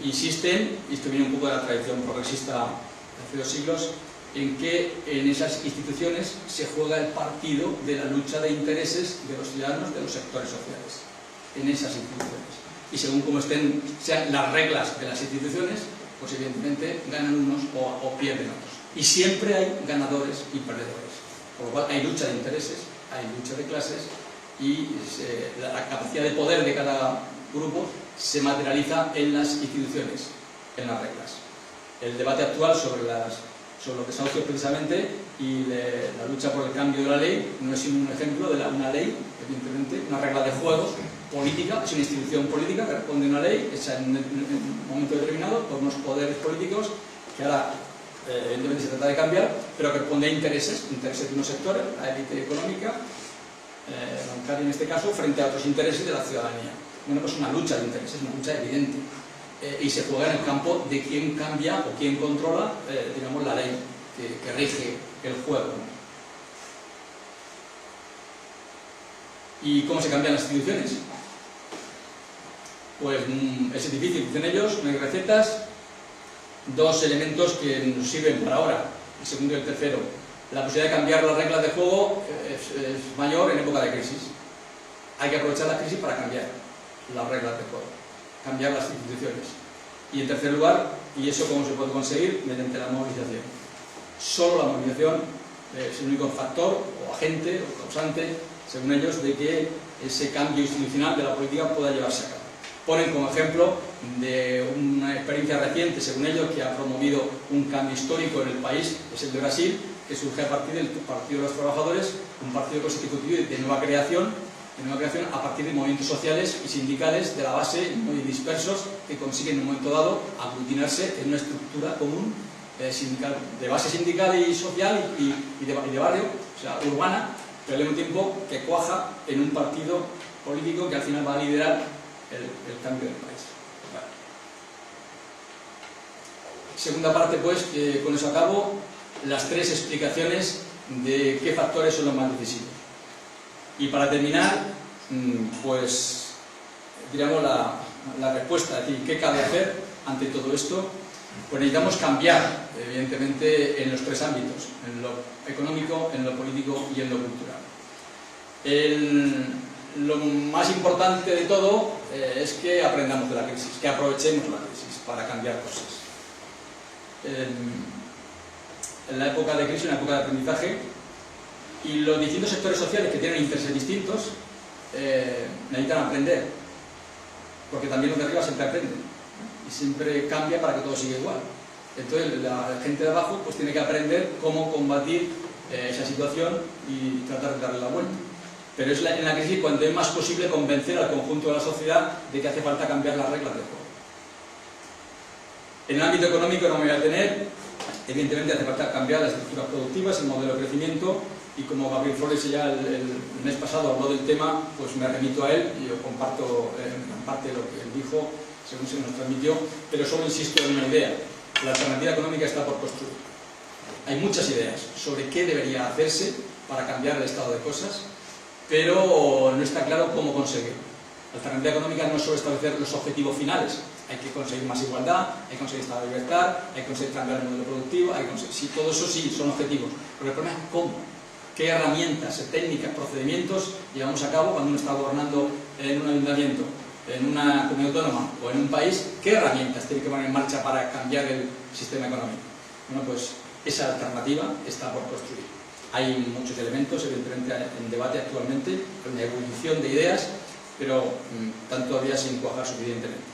insisten, y esto viene un poco de la tradición progresista de hace 2 siglos, en que en esas instituciones se juega el partido de la lucha de intereses de los ciudadanos, de los sectores sociales, en esas instituciones. Y según como sean las reglas de las instituciones, pues evidentemente ganan unos o pierden otros. Y siempre hay ganadores y perdedores. Por lo cual hay lucha de intereses, hay lucha de clases y la capacidad de poder de cada grupo se materializa en las instituciones, en las reglas. El debate actual sobre los desahucios precisamente y la lucha por el cambio de la ley no es sino un ejemplo de una ley, evidentemente, una regla de juego política, es una institución política que responde a una ley hecha en un momento determinado por unos poderes políticos que ahora evidentemente se trata de cambiar, pero que responde a intereses de unos sectores, la élite económica, bancaria en este caso, frente a otros intereses de la ciudadanía. Bueno, pues una lucha de intereses, una lucha evidente. Y se juega en el campo de quién cambia o quién controla, digamos, la ley que rige el juego. ¿Y cómo se cambian las instituciones? Pues es difícil, dicen ellos, no hay recetas. 2 elementos que nos sirven para ahora, el segundo y el tercero. La posibilidad de cambiar las reglas de juego es mayor en época de crisis. Hay que aprovechar la crisis para cambiar las reglas de juego, cambiar las instituciones. Y en tercer lugar, ¿y eso cómo se puede conseguir? Mediante la movilización. Solo la movilización es el único factor o agente o causante, según ellos, de que ese cambio institucional de la política pueda llevarse a cabo. Ponen como ejemplo de una experiencia reciente, según ellos, que ha promovido un cambio histórico en el país, es el de Brasil, que surge a partir del Partido de los Trabajadores, un partido constitutivo de nueva creación a partir de movimientos sociales y sindicales de la base, muy dispersos, que consiguen en un momento dado aglutinarse en una estructura común sindical, de base sindical y social y de barrio, o sea, urbana, pero al mismo tiempo que cuaja en un partido político que al final va a liderar el cambio del país. Vale. Segunda parte, pues, con eso acabo, las 3 explicaciones de qué factores son los más decisivos. Y para terminar, pues, digamos la respuesta, es decir, ¿qué cabe hacer ante todo esto? Pues necesitamos cambiar, evidentemente, en los 3 ámbitos, en lo económico, en lo político y en lo cultural. Lo más importante de todo es que aprendamos de la crisis, que aprovechemos la crisis para cambiar cosas. En la época de crisis, en la época de aprendizaje, y los distintos sectores sociales que tienen intereses distintos necesitan aprender, porque también los de arriba siempre aprenden y siempre cambia para que todo siga igual. Entonces la gente de abajo pues tiene que aprender cómo combatir esa situación y tratar de darle la vuelta. pero es en la crisis cuando es más posible convencer al conjunto de la sociedad de que hace falta cambiar las reglas del juego. En el ámbito económico no me voy a detener, evidentemente hace falta cambiar las estructuras productivas, el modelo de crecimiento, y como Gabriel Flores ya el mes pasado habló del tema, pues me remito a él y yo comparto en gran parte lo que él dijo, según se nos transmitió, pero solo insisto en una idea: la alternativa económica está por construir. Hay muchas ideas sobre qué debería hacerse para cambiar el estado de cosas, pero no está claro cómo conseguirlo. La alternativa económica no es solo establecer los objetivos finales, hay que conseguir más igualdad, hay que conseguir estado de libertad, hay que conseguir cambiar el modelo productivo, hay que conseguir, sí, todo eso sí son objetivos, pero el problema es cómo, qué herramientas, técnicas, procedimientos llevamos a cabo cuando uno está gobernando en un ayuntamiento, en una comunidad autónoma o en un país. ¿Qué herramientas tiene que poner en marcha para cambiar el sistema económico? Bueno, pues esa alternativa está por construir. Hay muchos elementos, evidentemente, en debate actualmente, hay una ebullición de ideas, pero están todavía sin cuajar suficientemente.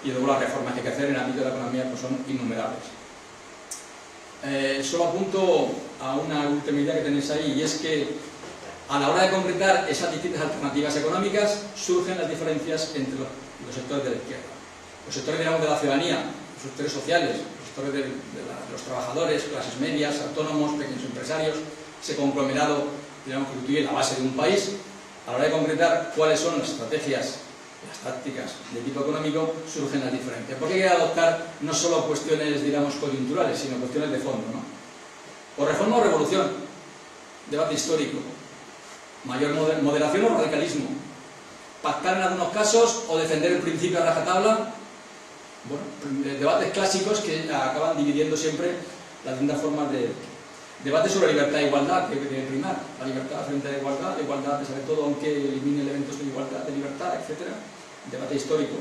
Y luego las reformas que hay que hacer en el ámbito de la economía pues son innumerables. Solo apunto a una última idea que tenéis ahí, y es que a la hora de concretar esas distintas alternativas económicas surgen las diferencias entre los sectores de la izquierda. Los sectores, digamos, de la ciudadanía, los sectores sociales, los sectores de los trabajadores, clases medias, autónomos, pequeños empresarios, ese conglomerado, digamos, que constituye la base de un país. A la hora de concretar cuáles son las estrategias, las tácticas de tipo económico, surgen las diferencias. Porque hay que adoptar no solo cuestiones, digamos, coyunturales, sino cuestiones de fondo, ¿no? O reforma o revolución, debate histórico, mayor moderación o radicalismo, pactar en algunos casos o defender el principio a rajatabla. Bueno, debates clásicos que acaban dividiendo siempre las distintas formas de debate sobre libertad e igualdad, que debe primar la libertad frente a la igualdad a pesar de todo, aunque elimine elementos de igualdad, de libertad, etc. Debate histórico,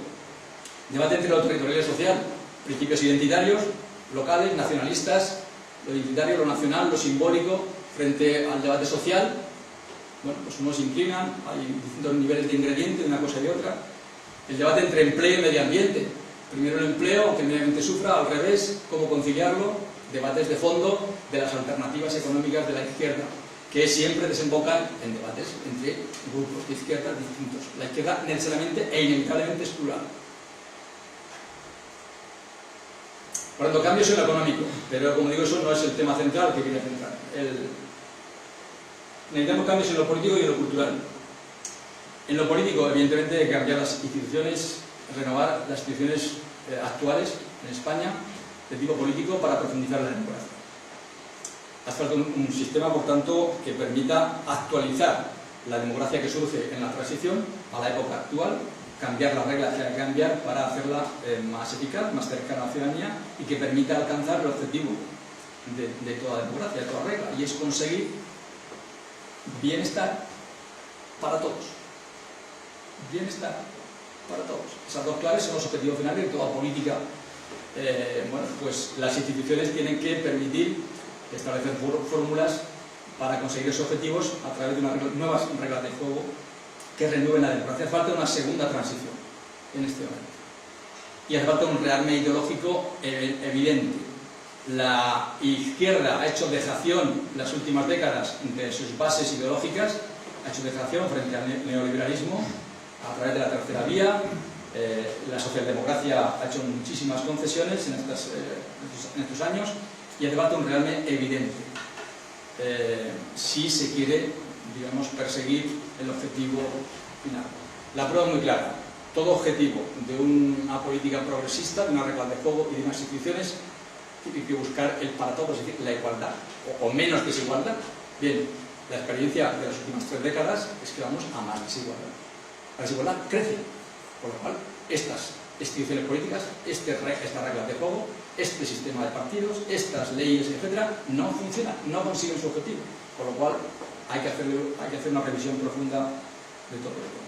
debate entre lo territorial y lo social, principios identitarios, locales, nacionalistas, lo identitario, lo nacional, lo simbólico, frente al debate social. Bueno, pues unos inclinan, hay distintos niveles de ingredientes de una cosa y de otra. El debate entre empleo y medio ambiente, primero el empleo, aunque el medio ambiente sufra, al revés, cómo conciliarlo. Debates de fondo de las alternativas económicas de la izquierda, que siempre desembocan en debates entre grupos de izquierda distintos. La izquierda necesariamente e inevitablemente es plural. Por lo tanto, cambios en lo económico, pero como digo, eso no es el tema central que quería centrar. Necesitamos cambios en lo político y en lo cultural. En lo político, evidentemente, hay que cambiar las instituciones, renovar las instituciones actuales en España de tipo político para profundizar la democracia. Hace falta un sistema, por tanto, que permita actualizar la democracia que surge en la transición a la época actual, cambiar las reglas que hay que cambiar para hacerla más eficaz, más cercana a la ciudadanía y que permita alcanzar el objetivo de toda democracia, de toda regla, y es conseguir bienestar para todos. Bienestar para todos. Esas dos claves son los objetivos finales de toda política. Bueno, pues las instituciones tienen que permitir establecer fórmulas para conseguir esos objetivos a través de nuevas reglas de juego que renueven la democracia. Hace falta una segunda transición en este momento. Y hace falta un rearme ideológico evidente. La izquierda ha hecho dejación en las últimas décadas de sus bases ideológicas, ha hecho dejación frente al neoliberalismo a través de la tercera vía. La socialdemocracia ha hecho muchísimas concesiones en estos años y hace falta un rearme evidente si se quiere, digamos, perseguir el objetivo final. La prueba es muy clara. Todo objetivo de una política progresista, de una regla de juego y de unas instituciones tiene que buscar el para todos, es decir, la igualdad o menos desigualdad. Bien, la experiencia de las últimas 3 décadas es que vamos a más desigualdad. La desigualdad crece. Por lo cual, estas instituciones políticas, estas reglas de juego, este sistema de partidos, estas leyes, etcétera, no funcionan, no consiguen su objetivo. Por lo cual, hay que hacer una revisión profunda de todo esto.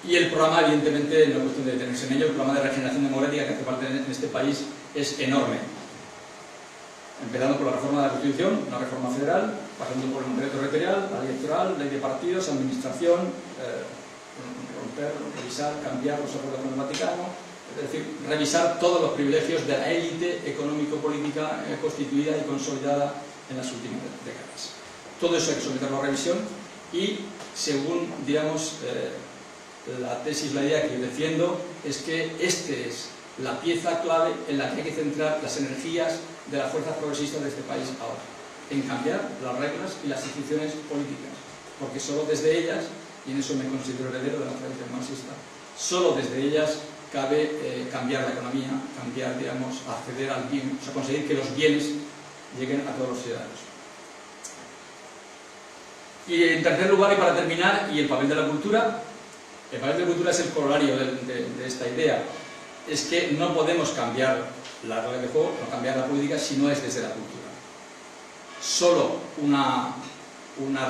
Y el programa, evidentemente, no es cuestión de detenerse en ello, el programa de regeneración democrática que hace falta en este país es enorme. Empezando por la reforma de la Constitución, una reforma federal, pasando por el modelo territorial, la ley electoral, ley de partidos, administración, romper, revisar, cambiar los acuerdos con el Vaticano, es decir, revisar todos los privilegios de la élite económico-política constituida y consolidada en las últimas décadas. Todo eso hay que someterlo a revisión y, según, digamos, la tesis, la idea que yo defiendo, es que esta es la pieza clave en la que hay que centrar las energías de las fuerzas progresistas de este país ahora, en cambiar las reglas y las instituciones políticas, porque solo desde ellas, y en eso me considero heredero de la tradición marxista, solo desde ellas cabe cambiar la economía, cambiar, digamos, acceder al bien, o sea, conseguir que los bienes lleguen a todos los ciudadanos. Y en tercer lugar, y para terminar, y el papel de la cultura. El papel de la cultura es el corolario de esta idea. Es que no podemos cambiar las reglas de juego, no cambiar la política si no es desde la cultura. Solo una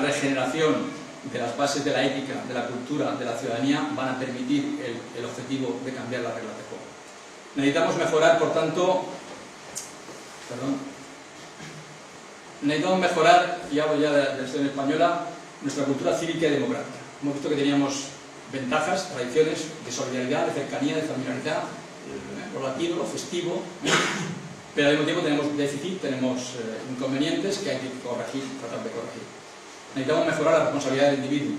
regeneración de las bases de la ética, de la cultura, de la ciudadanía van a permitir el objetivo de cambiar las reglas de juego. Necesitamos mejorar, por tanto, necesitamos mejorar, y hablo ya de la versión española, nuestra cultura cívica y democrática. Hemos visto que teníamos ventajas, tradiciones de solidaridad, de cercanía, de familiaridad, lo latino, lo festivo, pero al mismo tiempo tenemos déficit, tenemos inconvenientes que hay que corregir, tratar de corregir. Necesitamos mejorar la responsabilidad del individuo,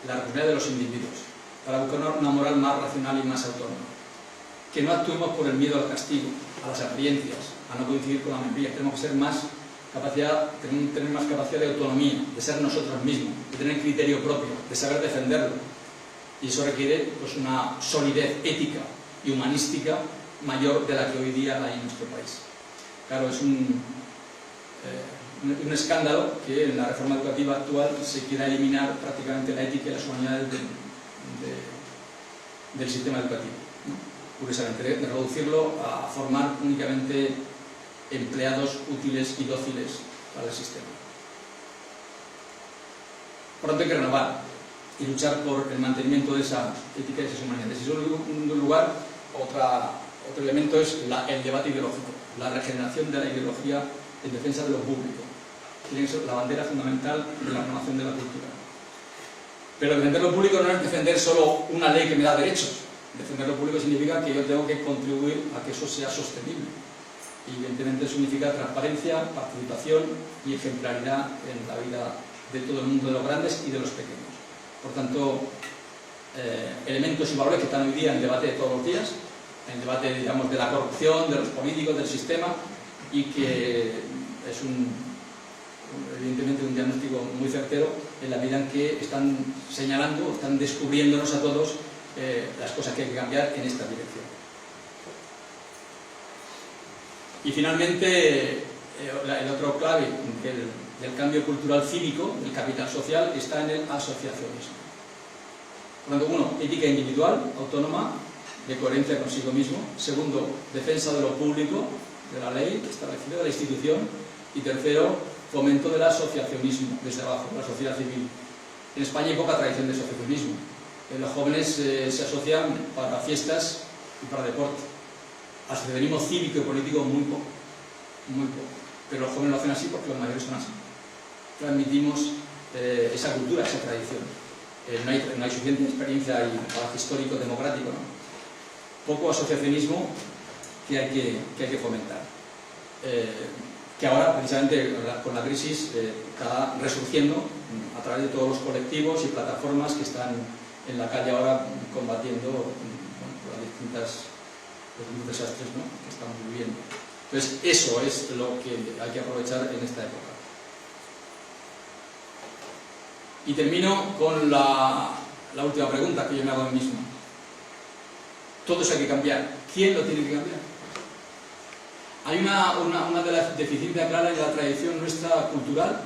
la responsabilidad de los individuos, para buscar una moral más racional y más autónoma. Que no actuemos por el miedo al castigo, a las apariencias, a no coincidir con la mayoría. Tenemos que ser más tener más capacidad de autonomía, de ser nosotros mismos, de tener criterio propio, de saber defenderlo. Y eso requiere, pues, una solidez ética y humanística mayor de la que hoy día hay en nuestro país. Claro, es un escándalo que en la reforma educativa actual se quiera eliminar prácticamente la ética y las humanidades del sistema educativo, ¿no? Curiosamente, de reducirlo a formar únicamente empleados útiles y dóciles para el sistema. Por tanto, hay que renovar y luchar por el mantenimiento de esa ética y de esas humanidades. Y en segundo lugar, otro elemento es el debate ideológico, la regeneración de la ideología en defensa de lo público. Tiene que ser la bandera fundamental de la renovación de la cultura. Pero defender lo público no es defender solo una ley que me da derechos. Defender lo público significa que yo tengo que contribuir a que eso sea sostenible. Y evidentemente eso significa transparencia, participación y ejemplaridad en la vida de todo el mundo, de los grandes y de los pequeños. Por tanto, elementos y valores que están hoy día en debate de todos los días, en debate, digamos, de la corrupción, de los políticos, del sistema, y que es evidentemente un diagnóstico muy certero en la medida en que están señalando, están descubriéndonos a todos las cosas que hay que cambiar en esta dirección. Y finalmente, el otro clave del cambio cultural cívico, del capital social, está en el asociacionismo. Por lo tanto, uno, ética individual, autónoma, de coherencia consigo mismo. Segundo, defensa de lo público, de la ley establecida, de la institución. Y tercero, fomento del asociacionismo desde abajo, de la sociedad civil. En España hay poca tradición de asociacionismo. Los jóvenes se asocian para fiestas y para deporte. Asociacionismo cívico y político muy poco, muy poco. Pero los jóvenes lo hacen así porque los mayores son así. Transmitimos esa cultura, esa tradición. No hay suficiente experiencia y bagaje histórico, democrático, ¿no? Poco asociacionismo que hay que fomentar. Que ahora, precisamente con la crisis, está resurgiendo a través de todos los colectivos y plataformas que están en la calle ahora combatiendo los distintos desastres, ¿no?, que estamos viviendo. Entonces, eso es lo que hay que aprovechar en esta época. Y termino con la última pregunta que yo me hago a mí mismo. Todo eso hay que cambiar. ¿Quién lo tiene que cambiar? Hay una de las deficiencias claras de la tradición nuestra cultural,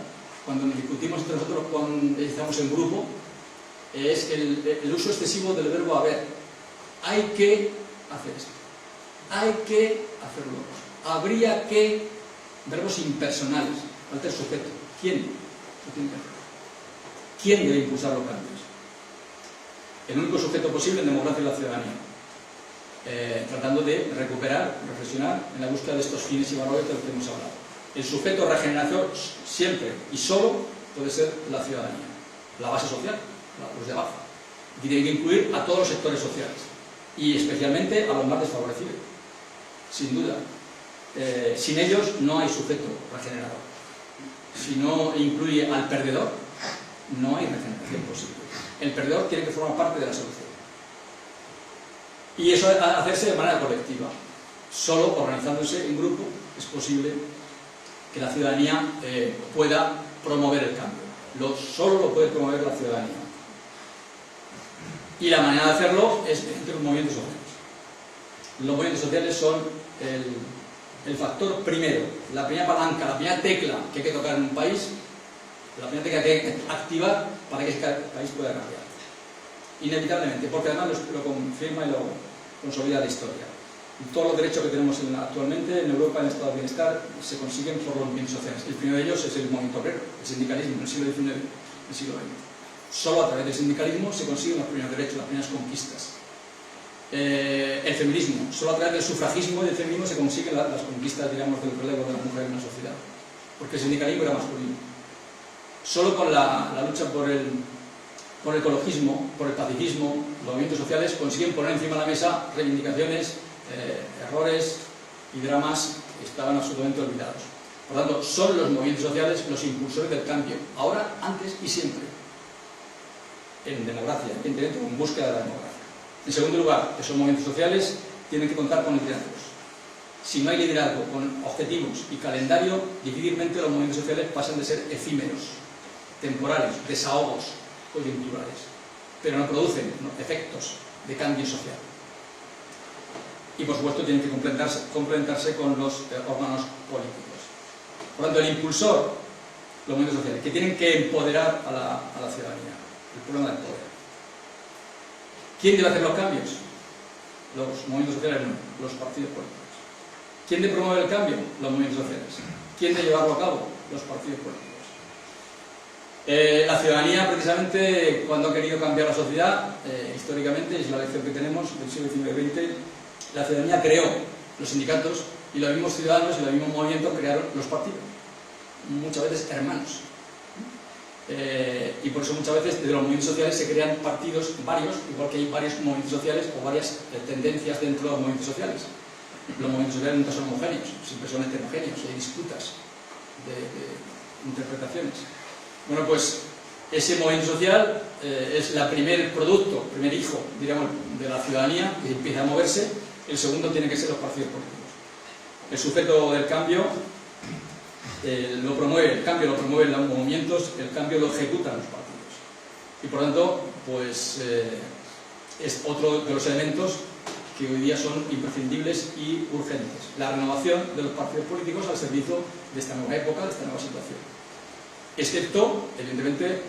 cuando nos discutimos entre nosotros cuando estamos en grupo, es el uso excesivo del verbo haber. Hay que hacer esto. Hay que hacerlo. Habría que, verbos impersonales, falta el sujeto. ¿Quién lo tiene que hacer? ¿Quién debe impulsar los cambios? El único sujeto posible en democracia es la ciudadanía. Tratando de recuperar, reflexionar en la búsqueda de estos fines y valores de los que hemos hablado. El sujeto regenerador siempre y solo puede ser la ciudadanía, la base social, los de abajo. Y tiene que incluir a todos los sectores sociales y especialmente a los más desfavorecidos, sin duda. Sin ellos no hay sujeto regenerador. si no incluye al perdedor, no hay regeneración posible. El perdedor tiene que formar parte de la solución. Y eso hacerse de manera colectiva. Solo organizándose en grupo es posible que la ciudadanía pueda promover el cambio. Solo lo puede promover la ciudadanía. Y la manera de hacerlo es entre los movimientos sociales. Los movimientos sociales son el factor primero, la primera palanca, la primera tecla que hay que tocar en un país, la primera tecla que hay que activar para que ese país pueda cambiar. Inevitablemente, porque además lo confirma y lo consolida la historia. Todos los derechos que tenemos actualmente en Europa en el estado de bienestar se consiguen por los movimientos sociales. El primero de ellos es el movimiento obrero, el sindicalismo en el siglo XIX y el siglo XX. Solo a través del sindicalismo se consiguen los primeros derechos, las primeras conquistas. El feminismo, solo a través del sufragismo y del feminismo se consiguen las conquistas, digamos, del relevo de la mujer en la sociedad, porque el sindicalismo era masculino. Solo con la lucha por el ecologismo, por el pacifismo, los movimientos sociales consiguen poner encima de la mesa reivindicaciones, errores y dramas que estaban absolutamente olvidados. Por tanto, son los movimientos sociales los impulsores del cambio, ahora, antes y siempre, en democracia, evidentemente, en búsqueda de la democracia. En segundo lugar, esos movimientos sociales tienen que contar con liderazgos. Si no hay liderazgo con objetivos y calendario, difícilmente los movimientos sociales pasan de ser efímeros, temporales, desahogos coyunturales, pero no producen efectos de cambio social. Y por supuesto tienen que complementarse con los órganos políticos. Por lo tanto, el impulsor, los movimientos sociales, que tienen que empoderar a la ciudadanía, el problema del poder. ¿Quién debe hacer los cambios? Los movimientos sociales, no, los partidos políticos. ¿Quién debe promover el cambio? Los movimientos sociales. ¿Quién debe llevarlo a cabo? Los partidos políticos. La ciudadanía, precisamente, cuando ha querido cambiar la sociedad, históricamente, es la lección que tenemos del siglo XIX y XX, la ciudadanía creó los sindicatos y los mismos ciudadanos y los mismos movimientos crearon los partidos, muchas veces hermanos. Y por eso muchas veces de los movimientos sociales se crean partidos varios, igual que hay varios movimientos sociales o varias tendencias dentro de los movimientos sociales. Los movimientos sociales nunca son homogéneos, siempre son heterogéneos, hay disputas de interpretaciones. Bueno, pues ese movimiento social es el primer producto, primer hijo, diríamos, de la ciudadanía que empieza a moverse. El segundo tiene que ser los partidos políticos. El sujeto del cambio lo promueve, el cambio lo promueven los movimientos, el cambio lo ejecutan los partidos. Y por tanto, pues es otro de los elementos que hoy día son imprescindibles y urgentes. La renovación de los partidos políticos al servicio de esta nueva época, de esta nueva situación. Excepto, evidentemente,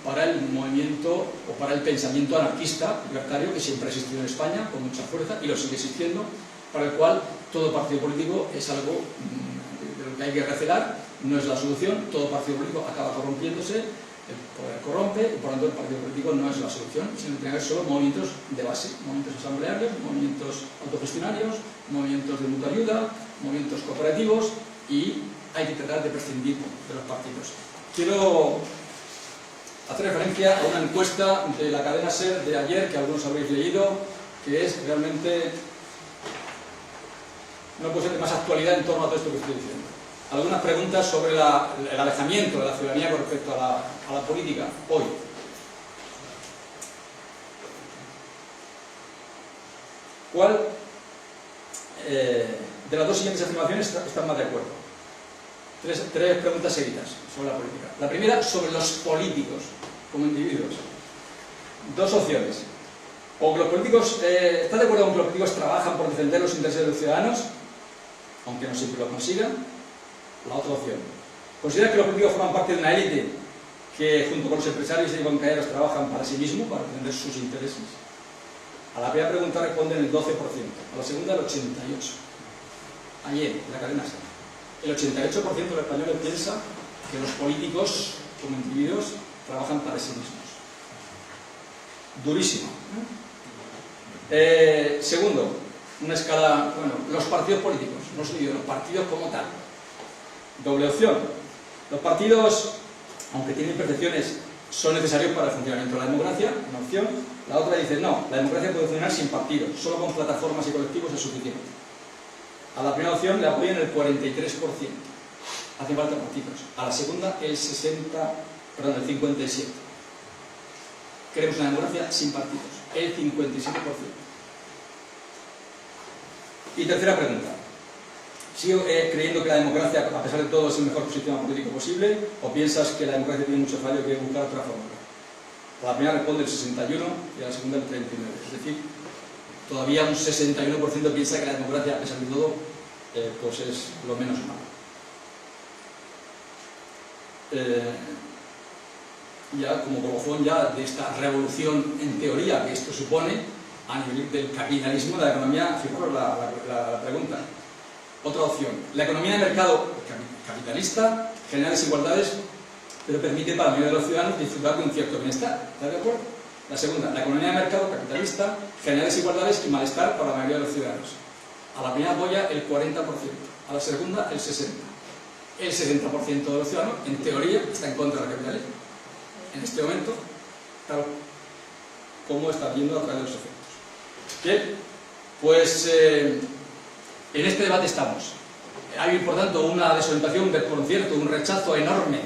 para el movimiento o para el pensamiento anarquista, libertario, que siempre ha existido en España con mucha fuerza y lo sigue existiendo, para el cual todo partido político es algo de lo que hay que recelar, no es la solución. Todo partido político acaba corrompiéndose, el poder corrompe y por lo tanto el partido político no es la solución, sino que tiene que haber solo movimientos de base, movimientos asamblearios, movimientos autogestionarios, movimientos de mutua ayuda, movimientos cooperativos, y hay que tratar de prescindir de los partidos. Quiero hacer referencia a una encuesta de la cadena SER de ayer, que algunos habréis leído, que es realmente, no puede ser de más actualidad en torno a todo esto que estoy diciendo. Algunas preguntas sobre el alejamiento de la ciudadanía con respecto a la política hoy. ¿Cuál de las dos siguientes afirmaciones están más de acuerdo? Tres preguntas seguidas sobre la política. La primera, sobre los políticos como individuos. Dos opciones. O que los políticos, ¿estás de acuerdo con que los políticos trabajan por defender los intereses de los ciudadanos? Aunque no siempre lo consigan. La otra opción. ¿Considera que los políticos forman parte de una élite que junto con los empresarios y banqueros trabajan para sí mismos, para defender sus intereses? A la primera pregunta responden el 12%, a la segunda el 88%. Ayer, en la cadena SER. El 88% de los españoles piensa que los políticos, como individuos, trabajan para sí mismos. Durísimo. Segundo, una escala, bueno, los partidos políticos, no los partidos como tal. Doble opción. Los partidos, aunque tienen imperfecciones, son necesarios para el funcionamiento de la democracia, una opción. La otra dice, no, la democracia puede funcionar sin partidos, solo con plataformas y colectivos es suficiente. A la primera opción le apoyan el 43%. Hace falta partidos. A la segunda, el 57%. Queremos una democracia sin partidos. El 57%. Y tercera pregunta. ¿Sigo creyendo que la democracia, a pesar de todo, es el mejor sistema político posible? ¿O piensas que la democracia tiene mucho fallo y que hay que buscar otra fórmula? A la primera responde el 61 y a la segunda el 39. Es decir, todavía un 61% piensa que la democracia, a pesar de todo, pues es lo menos malo. Ya como colofón ya de esta revolución en teoría que esto supone a nivel del capitalismo, de la economía, fijaros la pregunta. Otra opción, la economía de mercado capitalista genera desigualdades, pero permite para la mayoría de los ciudadanos disfrutar de un cierto bienestar. ¿Estás de acuerdo? La segunda, la economía de mercado capitalista genera desigualdades y malestar para la mayoría de los ciudadanos. A la primera apoya el 40%, a la segunda el 60%. El 60% de los ciudadanos, en teoría, está en contra del capitalismo. En este momento, tal como está viendo a través de los efectos. Bien, pues en este debate estamos. Hay, por tanto, una desorientación, un desconcierto, un rechazo enorme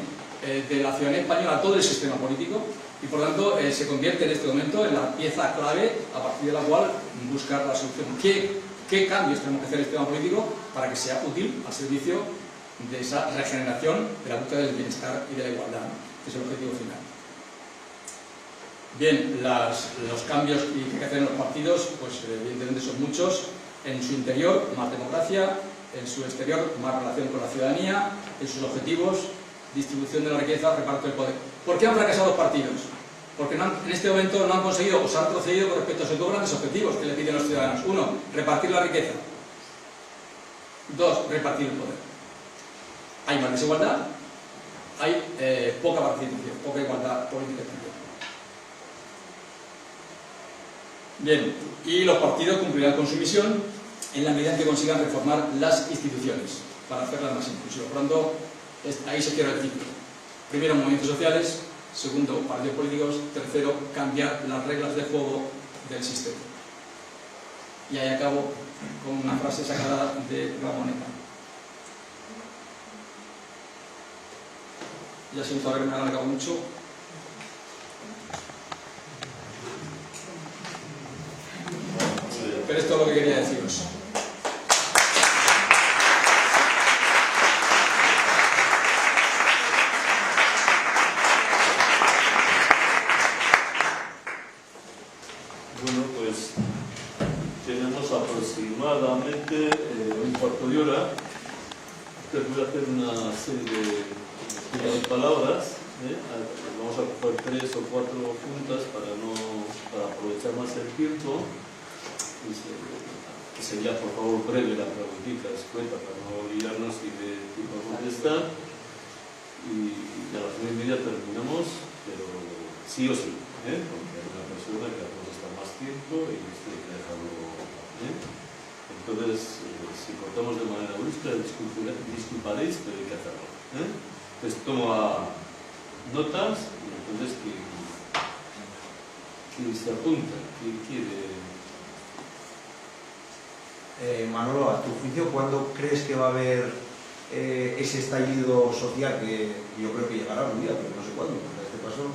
de la ciudadanía española a todo el sistema político y, por tanto, se convierte en este momento en la pieza clave a partir de la cual buscar la solución. ¿Qué cambios tenemos que hacer en el sistema político para que sea útil al servicio de esa regeneración, de la búsqueda del bienestar y de la igualdad, ¿no? Que es el objetivo final? Bien, los cambios que hay que hacer en los partidos, pues evidentemente son muchos. En su interior, más democracia; en su exterior, más relación con la ciudadanía; en sus objetivos, distribución de la riqueza, reparto del poder. ¿Por qué han fracasado los partidos? Porque en este momento no han conseguido, o se han retrocedido con respecto a sus dos grandes objetivos que le piden los ciudadanos. Uno, repartir la riqueza. Dos, repartir el poder. Hay más desigualdad, hay poca participación, poca igualdad política. Bien, y los partidos cumplirán con su misión en la medida en que consigan reformar las instituciones para hacerlas más inclusivas. Por lo tanto, ahí se cierra el ciclo. Primero, movimientos sociales; segundo, partidos políticos; tercero, cambiar las reglas de juego del sistema. Y ahí acabo con una frase sacada de Ramoneta. Ya siento haberme alargado mucho. Pero esto es lo que quería deciros. Bueno, pues tenemos aproximadamente un cuarto de hora. Entonces voy a hacer una serie de palabras. Vamos a coger 3 o 4 juntas para aprovechar más el tiempo. Que sería, por favor, breve la preguntita, escueta, para no olvidarnos y de tipo a contestar. Y a las 9:30 terminamos, pero sí o sí, porque hay una persona que va a estar más tiempo y esto hay que dejarlo. Entonces, si cortamos de manera brusca, disculparéis, pero hay que hacerlo. Entonces, toma notas y entonces ¿quién se apunta? ¿Quién quiere? Manolo, a tu juicio, ¿cuándo crees que va a haber ese estallido social que yo creo que llegará un día, pero no sé cuándo, porque a este paso?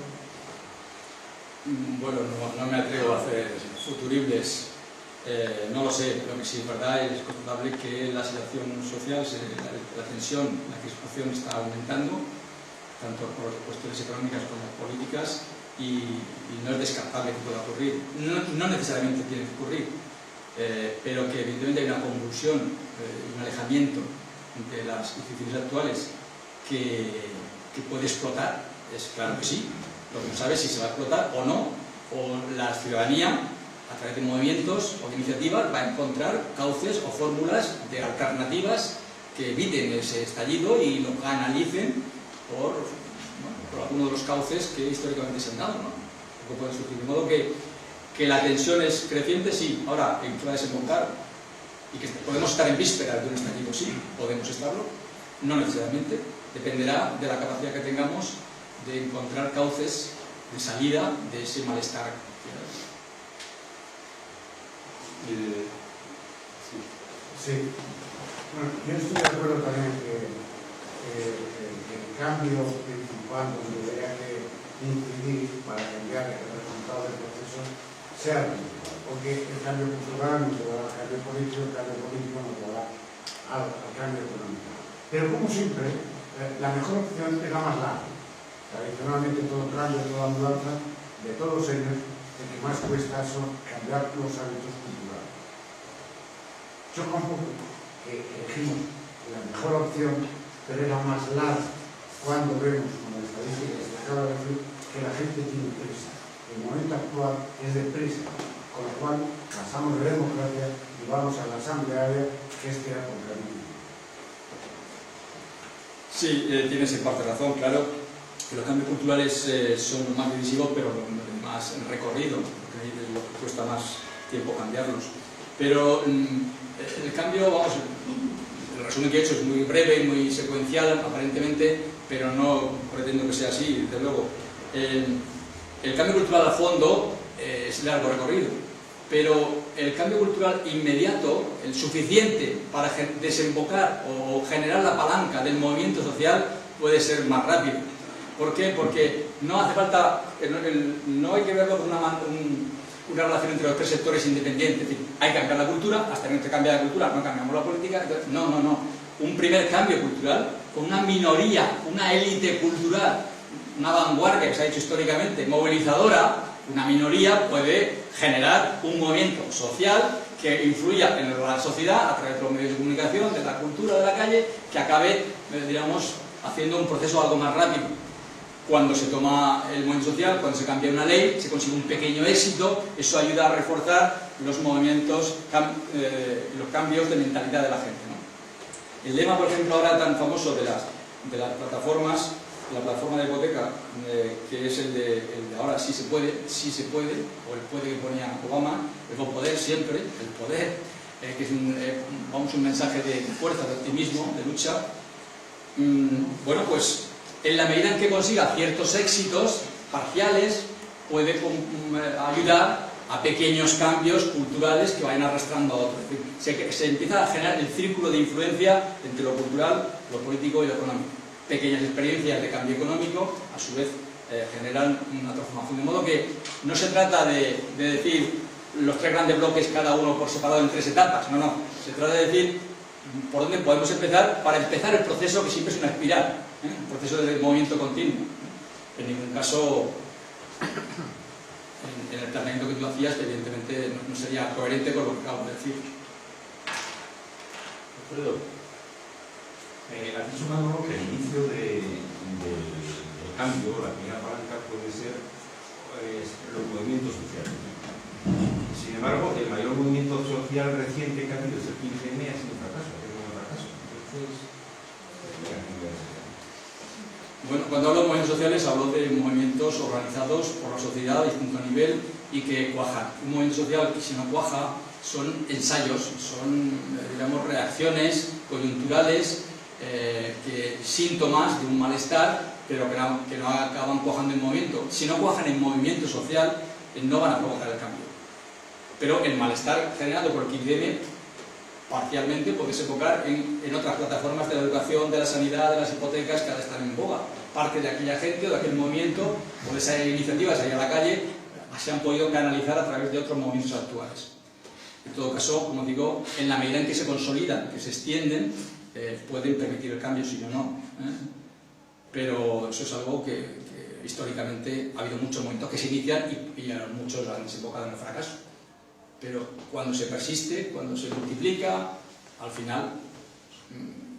Bueno, no me atrevo a hacer futuribles. No lo sé. Lo que sí es verdad es constatable que la situación social, la tensión, la crispación está aumentando, tanto por cuestiones económicas como políticas, y no es descartable que pueda ocurrir. No necesariamente tiene que ocurrir. Pero que evidentemente hay una convulsión, un alejamiento de las instituciones actuales que puede explotar, es claro que sí. Lo que no sabe es si se va a explotar o no, o la ciudadanía, a través de movimientos o de iniciativas, va a encontrar cauces o fórmulas de alternativas que eviten ese estallido y lo canalicen por alguno de los cauces que históricamente se han dado, ¿no? Que pueden surgir. De modo que la tensión es creciente, sí. Ahora, en que va a desembocar y que podemos estar en vísperas de un estallido, sí, podemos estarlo, no necesariamente. Dependerá de la capacidad que tengamos de encontrar cauces de salida de ese malestar. Sí. Bueno, yo estoy de acuerdo también que el cambio principal donde haya que incidir para cambiar el resultado del proceso sea principal, porque el cambio cultural nos llevará al cambio político, el cambio político nos llevará al cambio económico. Pero como siempre, la mejor opción es la más larga. Tradicionalmente todo cambio, toda mudanza, de todos ellos, el que más cuesta son cambiar los hábitos culturales. Choca un poco que elegimos la mejor opción, pero es la más larga, cuando vemos, como la estadística que se acaba de decir, que la gente tiene prisa. El momento actual es de prisa, con lo cual pasamos de democracia y vamos a la asamblearia, que es tirar por camino. Sí, tienes en parte razón, claro, que los cambios culturales son más divisivos, pero más recorrido, porque ahí es lo que cuesta más tiempo cambiarlos. Pero el cambio, vamos, el resumen que he hecho es muy breve, muy secuencial, aparentemente, pero no pretendo que sea así, desde luego. El cambio cultural a fondo es largo recorrido, pero el cambio cultural inmediato, el suficiente para desembocar o generar la palanca del movimiento social, puede ser más rápido. ¿Por qué? Porque no hace falta, no hay que verlo con una relación entre los tres sectores independientes. Es decir, hay que cambiar la cultura, hasta que no se cambia la cultura no cambiamos la política. Entonces, no. Un primer cambio cultural con una minoría, una élite cultural, una vanguardia que se ha hecho históricamente movilizadora, una minoría puede generar un movimiento social que influya en la sociedad a través de los medios de comunicación, de la cultura, de la calle, que acabe, digamos, haciendo un proceso algo más rápido. Cuando se toma el movimiento social, cuando se cambia una ley, se consigue un pequeño éxito, eso ayuda a reforzar los movimientos, los cambios de mentalidad de la gente, ¿no? El lema, por ejemplo, ahora tan famoso de las plataformas, la plataforma de hipoteca, que es el de ahora sí se puede, o el puede que ponía Obama, el poder siempre, el poder, que es un mensaje de fuerza, de optimismo, de lucha. Bueno, pues en la medida en que consiga ciertos éxitos parciales, puede ayudar a pequeños cambios culturales que vayan arrastrando a otros. Es decir, se empieza a generar el círculo de influencia entre lo cultural, lo político y lo económico. Pequeñas experiencias de cambio económico, a su vez, generan una transformación. De modo que no se trata de decir los tres grandes bloques, cada uno por separado en tres etapas. No. Se trata de decir por dónde podemos empezar para empezar el proceso, que siempre es una espiral, un proceso de movimiento continuo. En ningún caso, en el planteamiento que tú hacías, evidentemente no sería coherente con lo que acabo de decir. Alfredo. Aquí sumando que el inicio del cambio, la primera palanca puede ser los movimientos sociales. Sin embargo, el mayor movimiento social reciente que ha habido es el 15M, ha sido un fracaso, Entonces, bueno, cuando hablo de movimientos sociales, hablo de movimientos organizados por la sociedad a distinto nivel y que cuajan. Un movimiento social que, si no cuaja, son ensayos, son, digamos, reacciones coyunturales, síntomas de un malestar, pero que no acaban cuajando en movimiento. Si no cuajan en movimiento social, no van a provocar el cambio. Pero el malestar generado por el 15M parcialmente puede desembocar en otras plataformas de la educación, de la sanidad, de las hipotecas que ahora están en boga. Parte de aquella gente o de aquel movimiento o de esas iniciativas ahí a la calle se han podido canalizar a través de otros movimientos actuales. En todo caso, como digo, en la medida en que se consolidan, que se extienden, pueden permitir el cambio, si no. Pero eso es algo que históricamente ha habido muchos momentos que se inician y muchos han desembocado en el fracaso. Pero cuando se persiste, cuando se multiplica, al final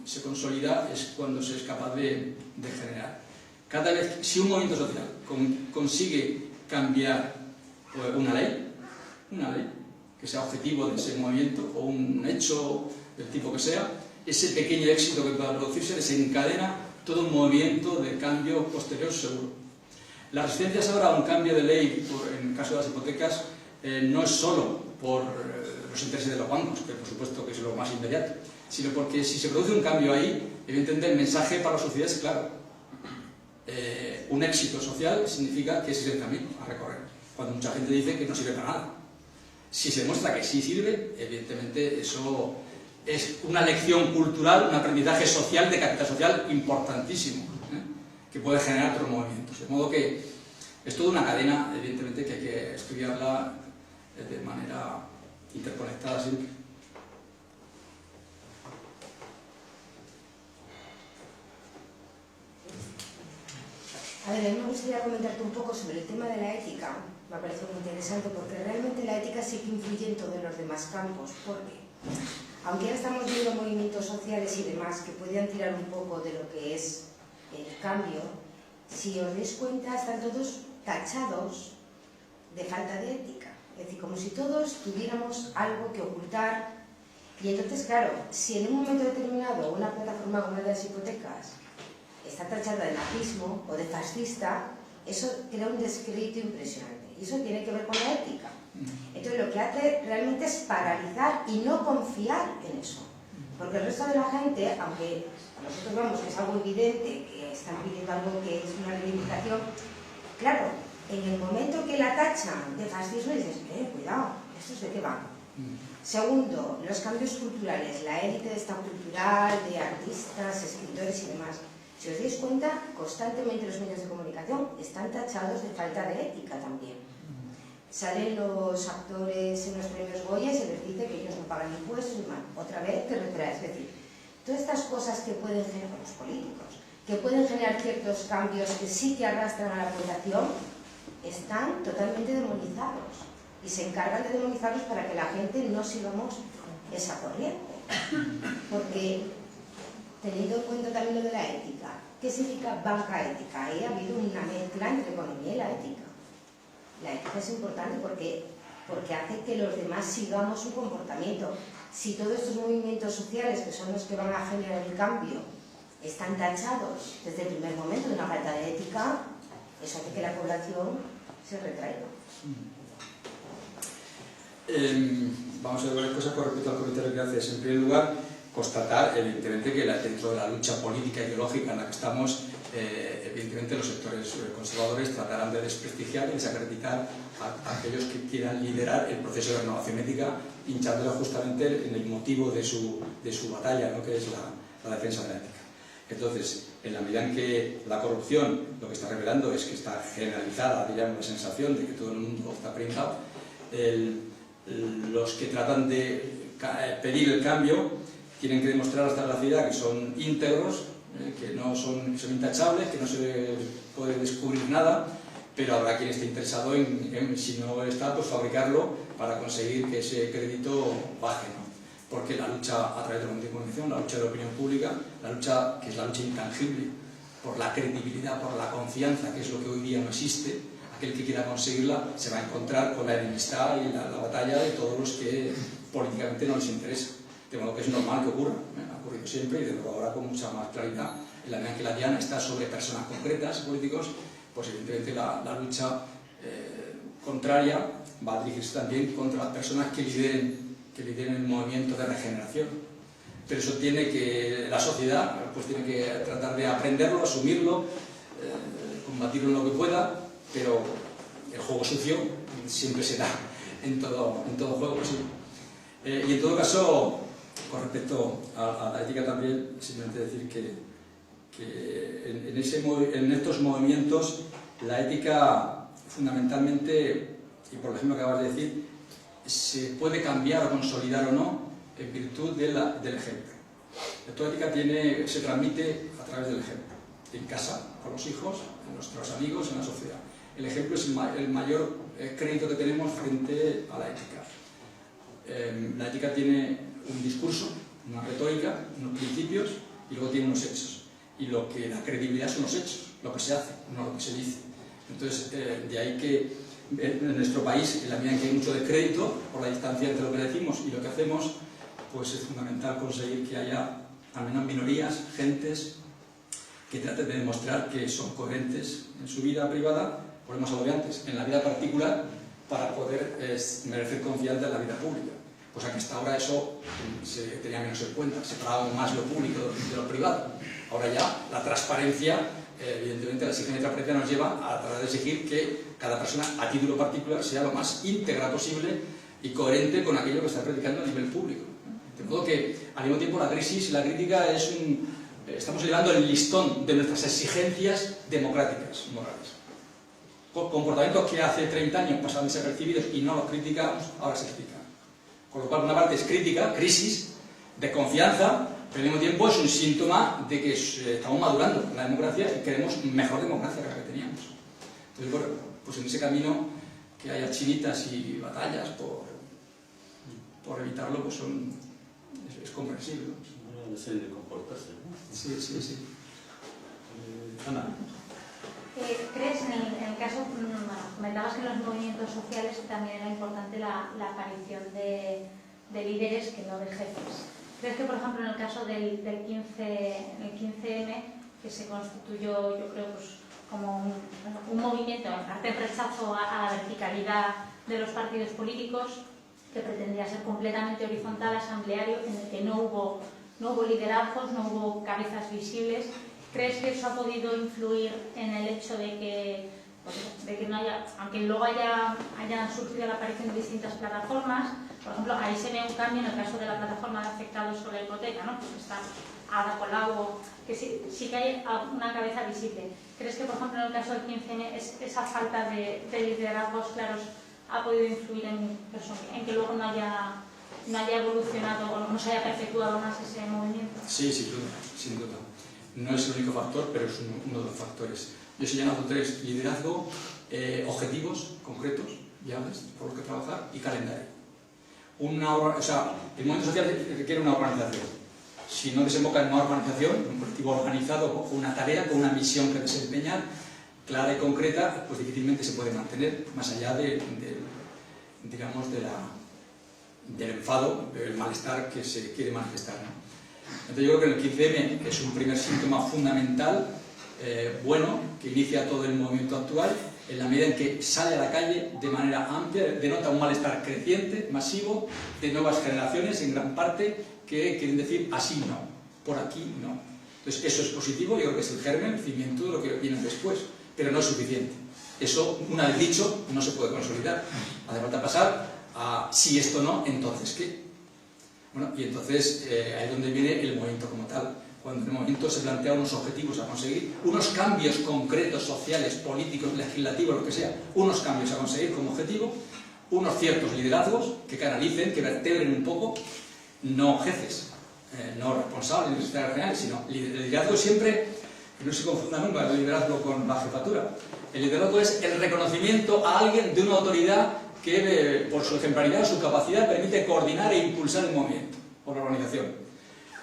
se consolida, es cuando se es capaz de generar. Cada vez, si un movimiento social consigue cambiar una ley que sea objetivo de ese movimiento, o un hecho del tipo que sea, ese pequeño éxito que pueda producirse desencadena todo un movimiento de cambio posterior seguro. Las resistencias ahora a un cambio de ley, en el caso de las hipotecas, no es solo por los intereses de los bancos, que por supuesto que es lo más inmediato, sino porque si se produce un cambio ahí, evidentemente el mensaje para la sociedad es claro. Un éxito social significa que ese es el camino a recorrer, cuando mucha gente dice que no sirve para nada. Si se demuestra que sí sirve, evidentemente eso es una lección cultural, un aprendizaje social, de capital social importantísimo, que puede generar otros movimientos. De modo que es toda una cadena, evidentemente, que hay que estudiarla de manera interconectada siempre. A ver, a mí me gustaría comentarte un poco sobre el tema de la ética. Me ha parecido muy interesante porque realmente la ética sí que influye en todos los demás campos. Porque, aunque ya estamos viendo movimientos sociales y demás que podrían tirar un poco de lo que es el cambio, si os dais cuenta, están todos tachados de falta de ética. Es decir, como si todos tuviéramos algo que ocultar. Y entonces, claro, si en un momento determinado una plataforma como la de las hipotecas está tachada de nazismo o de fascista, eso crea un descrédito impresionante. Y eso tiene que ver con la ética. Entonces lo que hace realmente es paralizar y no confiar en eso. Porque el resto de la gente, aunque nosotros vemos que es algo evidente, que están pidiendo algo que es una reivindicación, claro, en el momento que la tachan de fascismo dices, cuidado, ¿estos de qué van? Segundo, los cambios culturales, la élite de esta cultural, de artistas, escritores y demás. Si os dais cuenta, constantemente los medios de comunicación están tachados de falta de ética también. Salen los actores en los premios Goya y se les dice que ellos no pagan impuestos y mal. Otra vez te retraes. Es decir, todas estas cosas que pueden generar los políticos, que pueden generar ciertos cambios que sí que arrastran a la población, están totalmente demonizados. Y se encargan de demonizarlos para que la gente no sigamos esa corriente. Porque, teniendo en cuenta también lo de la ética, ¿qué significa banca ética? Ahí ha habido una mezcla entre economía y la ética. La ética es importante porque hace que los demás sigamos su comportamiento. Si todos estos movimientos sociales, que son los que van a generar el cambio, están tachados desde el primer momento de una falta de ética, eso hace que la población se retraiga. Vamos a ver varias cosas con respecto al comentario que haces. En primer lugar, constatar, evidentemente, que dentro de la lucha política e ideológica en la que estamos, evidentemente los sectores conservadores tratarán de desprestigiar y desacreditar a aquellos que quieran liderar el proceso de renovación ética, hinchándole justamente en el motivo de su batalla, ¿no?, que es la defensa de la ética. Entonces, en la medida en que la corrupción lo que está revelando es que está generalizada, digamos, la sensación de que todo el mundo está pringado, los que tratan de pedir el cambio tienen que demostrar hasta la ciudad que son íntegros, que son intachables, que no se puede descubrir nada, pero habrá quien esté interesado en si no está, pues fabricarlo para conseguir que ese crédito baje, ¿no? Porque la lucha a través de la comunicación, la lucha de la opinión pública, la lucha que es la lucha intangible por la credibilidad, por la confianza, que es lo que hoy día no existe, aquel que quiera conseguirla se va a encontrar con la enemistad y la batalla de todos los que políticamente no les interesa. De modo que es normal que ocurra, ha ocurrido siempre y de nuevo ahora con mucha más claridad. En la medida en que la diana está sobre personas concretas, políticos, pues evidentemente la lucha contraria va a dirigirse también contra las personas que lideren el movimiento de regeneración. Pero eso tiene que, la sociedad pues tiene que tratar de aprenderlo, asumirlo, combatirlo en lo que pueda, pero el juego sucio siempre será en todo juego, sí. Y en todo caso, con respecto a la ética también, simplemente decir que en estos movimientos la ética fundamentalmente, y por ejemplo que acabas de decir, se puede cambiar o consolidar o no en virtud del ejemplo. La ética se transmite a través del ejemplo, en casa, con los hijos, con nuestros amigos, en la sociedad. El ejemplo es el mayor crédito que tenemos frente a la ética. La ética tiene un discurso, una retórica, unos principios y luego tiene unos hechos. Y lo que da credibilidad son los hechos, lo que se hace, no lo que se dice. Entonces, de ahí que en nuestro país, en la medida en que hay mucho descrédito por la distancia entre lo que decimos y lo que hacemos, pues es fundamental conseguir que haya al menos minorías, gentes que traten de demostrar que son coherentes en su vida privada, volvemos a lo de antes, en la vida particular, para poder merecer confianza en la vida pública. Cosa que hasta ahora eso se tenía menos en cuenta, separaba más lo público de lo privado. Ahora ya la transparencia, evidentemente la exigencia de transparencia nos lleva a tratar de exigir que cada persona a título particular sea lo más íntegra posible y coherente con aquello que está predicando a nivel público. De modo que al mismo tiempo la crisis y la crítica es estamos elevando el listón de nuestras exigencias democráticas, morales. Comportamientos que hace 30 años pasaban desapercibidos y no los criticamos, ahora se critican. Con lo cual, una parte es crítica, crisis, desconfianza, pero al mismo tiempo es un síntoma de que estamos madurando en la democracia y queremos mejor democracia que la que teníamos. Entonces, bueno, pues en ese camino que haya chinitas y batallas por evitarlo, pues es comprensible. Una serie de comportarse, ¿no? Sí, sí, sí. Ana. ¿Crees, en el caso, comentabas que en los movimientos sociales también era importante la aparición de líderes que no de jefes? ¿Crees que, por ejemplo, en el caso del 15M, que se constituyó, yo creo, pues, como un movimiento, en parte en rechazo a la verticalidad de los partidos políticos, que pretendía ser completamente horizontal, asambleario, en el que no hubo liderazgos, no hubo cabezas visibles? ¿Crees que eso ha podido influir en el hecho de que no haya, aunque luego hayan surgido la aparición de distintas plataformas? Por ejemplo, ahí se ve un cambio en el caso de la plataforma de afectados sobre la hipoteca, ¿no? Pues está Ada Colau, que sí que hay una cabeza visible. ¿Crees que, por ejemplo, en el caso del 15M, esa falta de liderazgos claros ha podido influir en que luego no haya evolucionado o no se haya perpetuado más ese movimiento? Sí, sin duda. No es el único factor, pero es uno de los factores. Yo he señalado 3: liderazgo, objetivos concretos, viables, por los que trabajar, y calendario. El movimiento social requiere una organización. Si no desemboca en una organización, un colectivo organizado con una tarea, con una misión que desempeñar, clara y concreta, pues difícilmente se puede mantener, más allá del enfado, del malestar que se quiere manifestar, ¿no? Entonces yo creo que el 15M es un primer síntoma fundamental, bueno, que inicia todo el movimiento actual, en la medida en que sale a la calle de manera amplia, denota un malestar creciente, masivo, de nuevas generaciones, en gran parte, que quieren decir así no, por aquí no. Entonces eso es positivo, yo creo que es el germen, el cimiento de lo que viene después, pero no es suficiente. Eso, una vez dicho, no se puede consolidar. Hace falta pasar a si esto no, entonces ¿qué? Bueno, y entonces ahí es donde viene el movimiento como tal. Cuando en el movimiento se plantean unos objetivos a conseguir, unos cambios concretos, sociales, políticos, legislativos, lo que sea, unos cambios a conseguir como objetivo, unos ciertos liderazgos que canalicen, que vertebren un poco, no jefes, no responsables, ni secretarios generales, sino el liderazgo siempre, que no se confunda nunca el liderazgo con la jefatura. El liderazgo es el reconocimiento a alguien de una autoridad que por su ejemplaridad o su capacidad permite coordinar e impulsar el movimiento o la organización.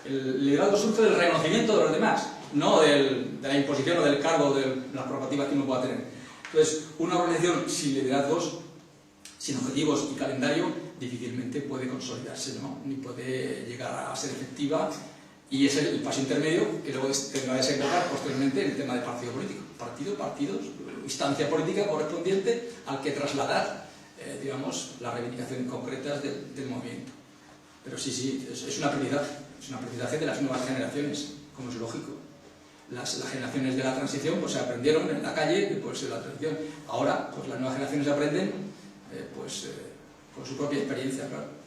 El liderazgo surge del reconocimiento de los demás, no de la imposición o del cargo o de las prerrogativas que uno pueda tener. Entonces, una organización sin liderazgos, sin objetivos y calendario, difícilmente puede consolidarse, ¿no? Ni puede llegar a ser efectiva, y es el paso intermedio que luego tendrá que desembocar posteriormente en el tema de partido político. Partidos, instancia política correspondiente al que trasladar digamos, las reivindicaciones concretas del movimiento. Pero sí, es un aprendizaje de las nuevas generaciones, como es lógico. Las generaciones de la transición pues se aprendieron en la calle, pues en la transición. Ahora, pues las nuevas generaciones aprenden con su propia experiencia, claro.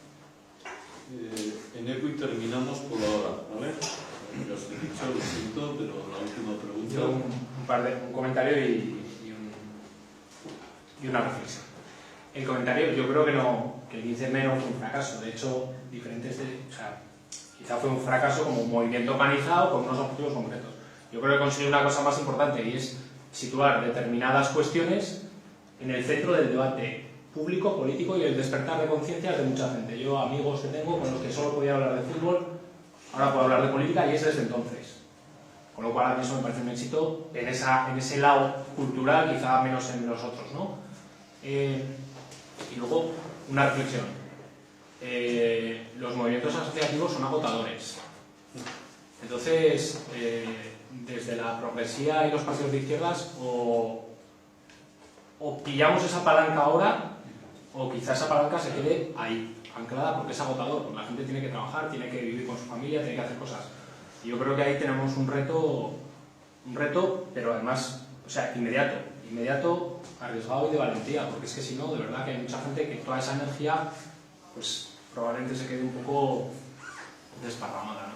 En ECUI terminamos por ahora, ¿vale? Ya os he dicho, lo siento, pero la última pregunta. Yo un comentario y una reflexión. El comentario, yo creo que el 15M no fue un fracaso. De hecho, quizá fue un fracaso como un movimiento organizado con unos objetivos concretos. Yo creo que consiguió una cosa más importante, y es situar determinadas cuestiones en el centro del debate público, político, y el despertar de conciencias de mucha gente. Yo, amigos que tengo con los que solo podía hablar de fútbol, ahora puedo hablar de política, y es desde entonces. Con lo cual, a mí eso me parece un éxito en ese lado cultural, quizá menos en los otros, ¿no? Y luego, una reflexión. Los movimientos asociativos son agotadores. Entonces, desde la progresía y los partidos de izquierdas, o pillamos esa palanca ahora, o quizá esa palanca se quede ahí, anclada, porque es agotador, porque la gente tiene que trabajar, tiene que vivir con su familia, tiene que hacer cosas. Y yo creo que ahí tenemos un reto, pero además, inmediato, arriesgado y de valentía, porque es que si no, de verdad que hay mucha gente que toda esa energía, pues probablemente se quede un poco desparramada, ¿no?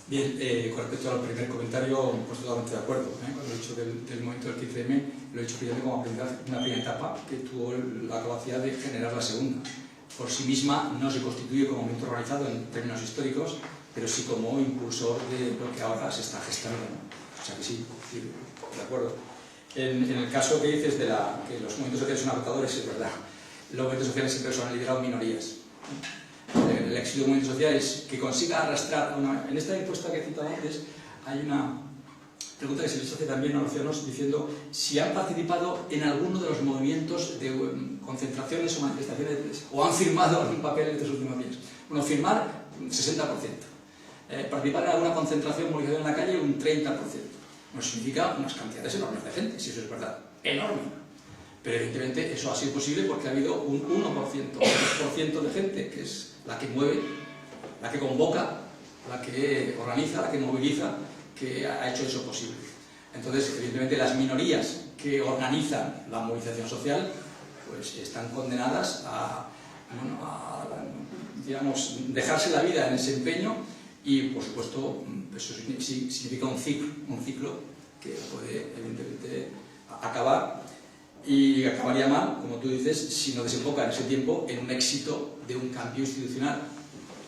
Bien, con respecto al primer comentario, pues totalmente de acuerdo. Cuando he dicho del momento del 15M, lo he dicho primero como una primera etapa que tuvo la capacidad de generar la segunda. Por sí misma no se constituye como momento organizado en términos históricos, pero sí como impulsor de lo que ahora se está gestando, ¿no? O sea que sí, de acuerdo. En el caso que dices de que los movimientos sociales son agotadores, es verdad. Los movimientos sociales siempre son liderado minorías. El éxito de un movimiento social es que consiga arrastrar en esta encuesta que he citado antes hay una pregunta que se les hace también a los ciudadanos diciendo si han participado en alguno de los movimientos de concentraciones o manifestaciones o han firmado algún papel en estos últimos días. Bueno, firmar 60%, participar en alguna concentración o movilización en la calle un 30%. Nos significa unas cantidades enormes de gente, si eso es verdad, enorme. Pero evidentemente eso ha sido posible porque ha habido un 1%, un 2% de gente que es la que mueve, la que convoca, la que organiza, la que moviliza, que ha hecho eso posible. Entonces, evidentemente, las minorías que organizan la movilización social pues están condenadas a digamos, dejarse la vida en ese empeño y, por supuesto, eso significa un ciclo que puede, evidentemente, acabar. Y acabaría mal, como tú dices, si no desemboca en ese tiempo en un éxito de un cambio institucional.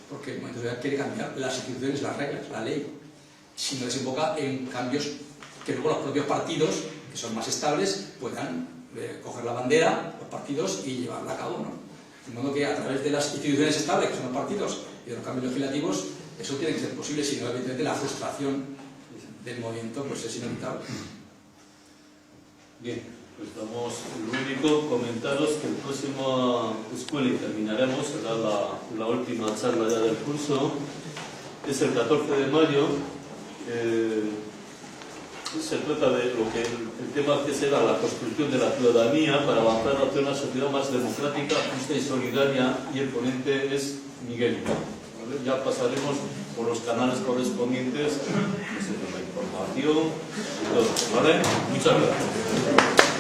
Porque el movimiento social quiere cambiar las instituciones, las reglas, la ley. Si no desemboca en cambios que luego los propios partidos, que son más estables, puedan coger la bandera, los partidos, y llevarla a cabo, ¿no? De modo que a través de las instituciones estables, que son los partidos, y de los cambios legislativos, eso tiene que ser posible, si no, evidentemente, la frustración del movimiento pues es inevitable. Bien. Pues damos lo único, comentaros que el próximo escuela y terminaremos, será la última charla ya del curso, es el 14 de mayo, se trata de lo que el tema que será la construcción de la ciudadanía para avanzar hacia una sociedad más democrática, justa y solidaria, y el ponente es Miguel. ¿Vale? Ya pasaremos por los canales correspondientes, pues, la información y todo, ¿vale? Muchas gracias.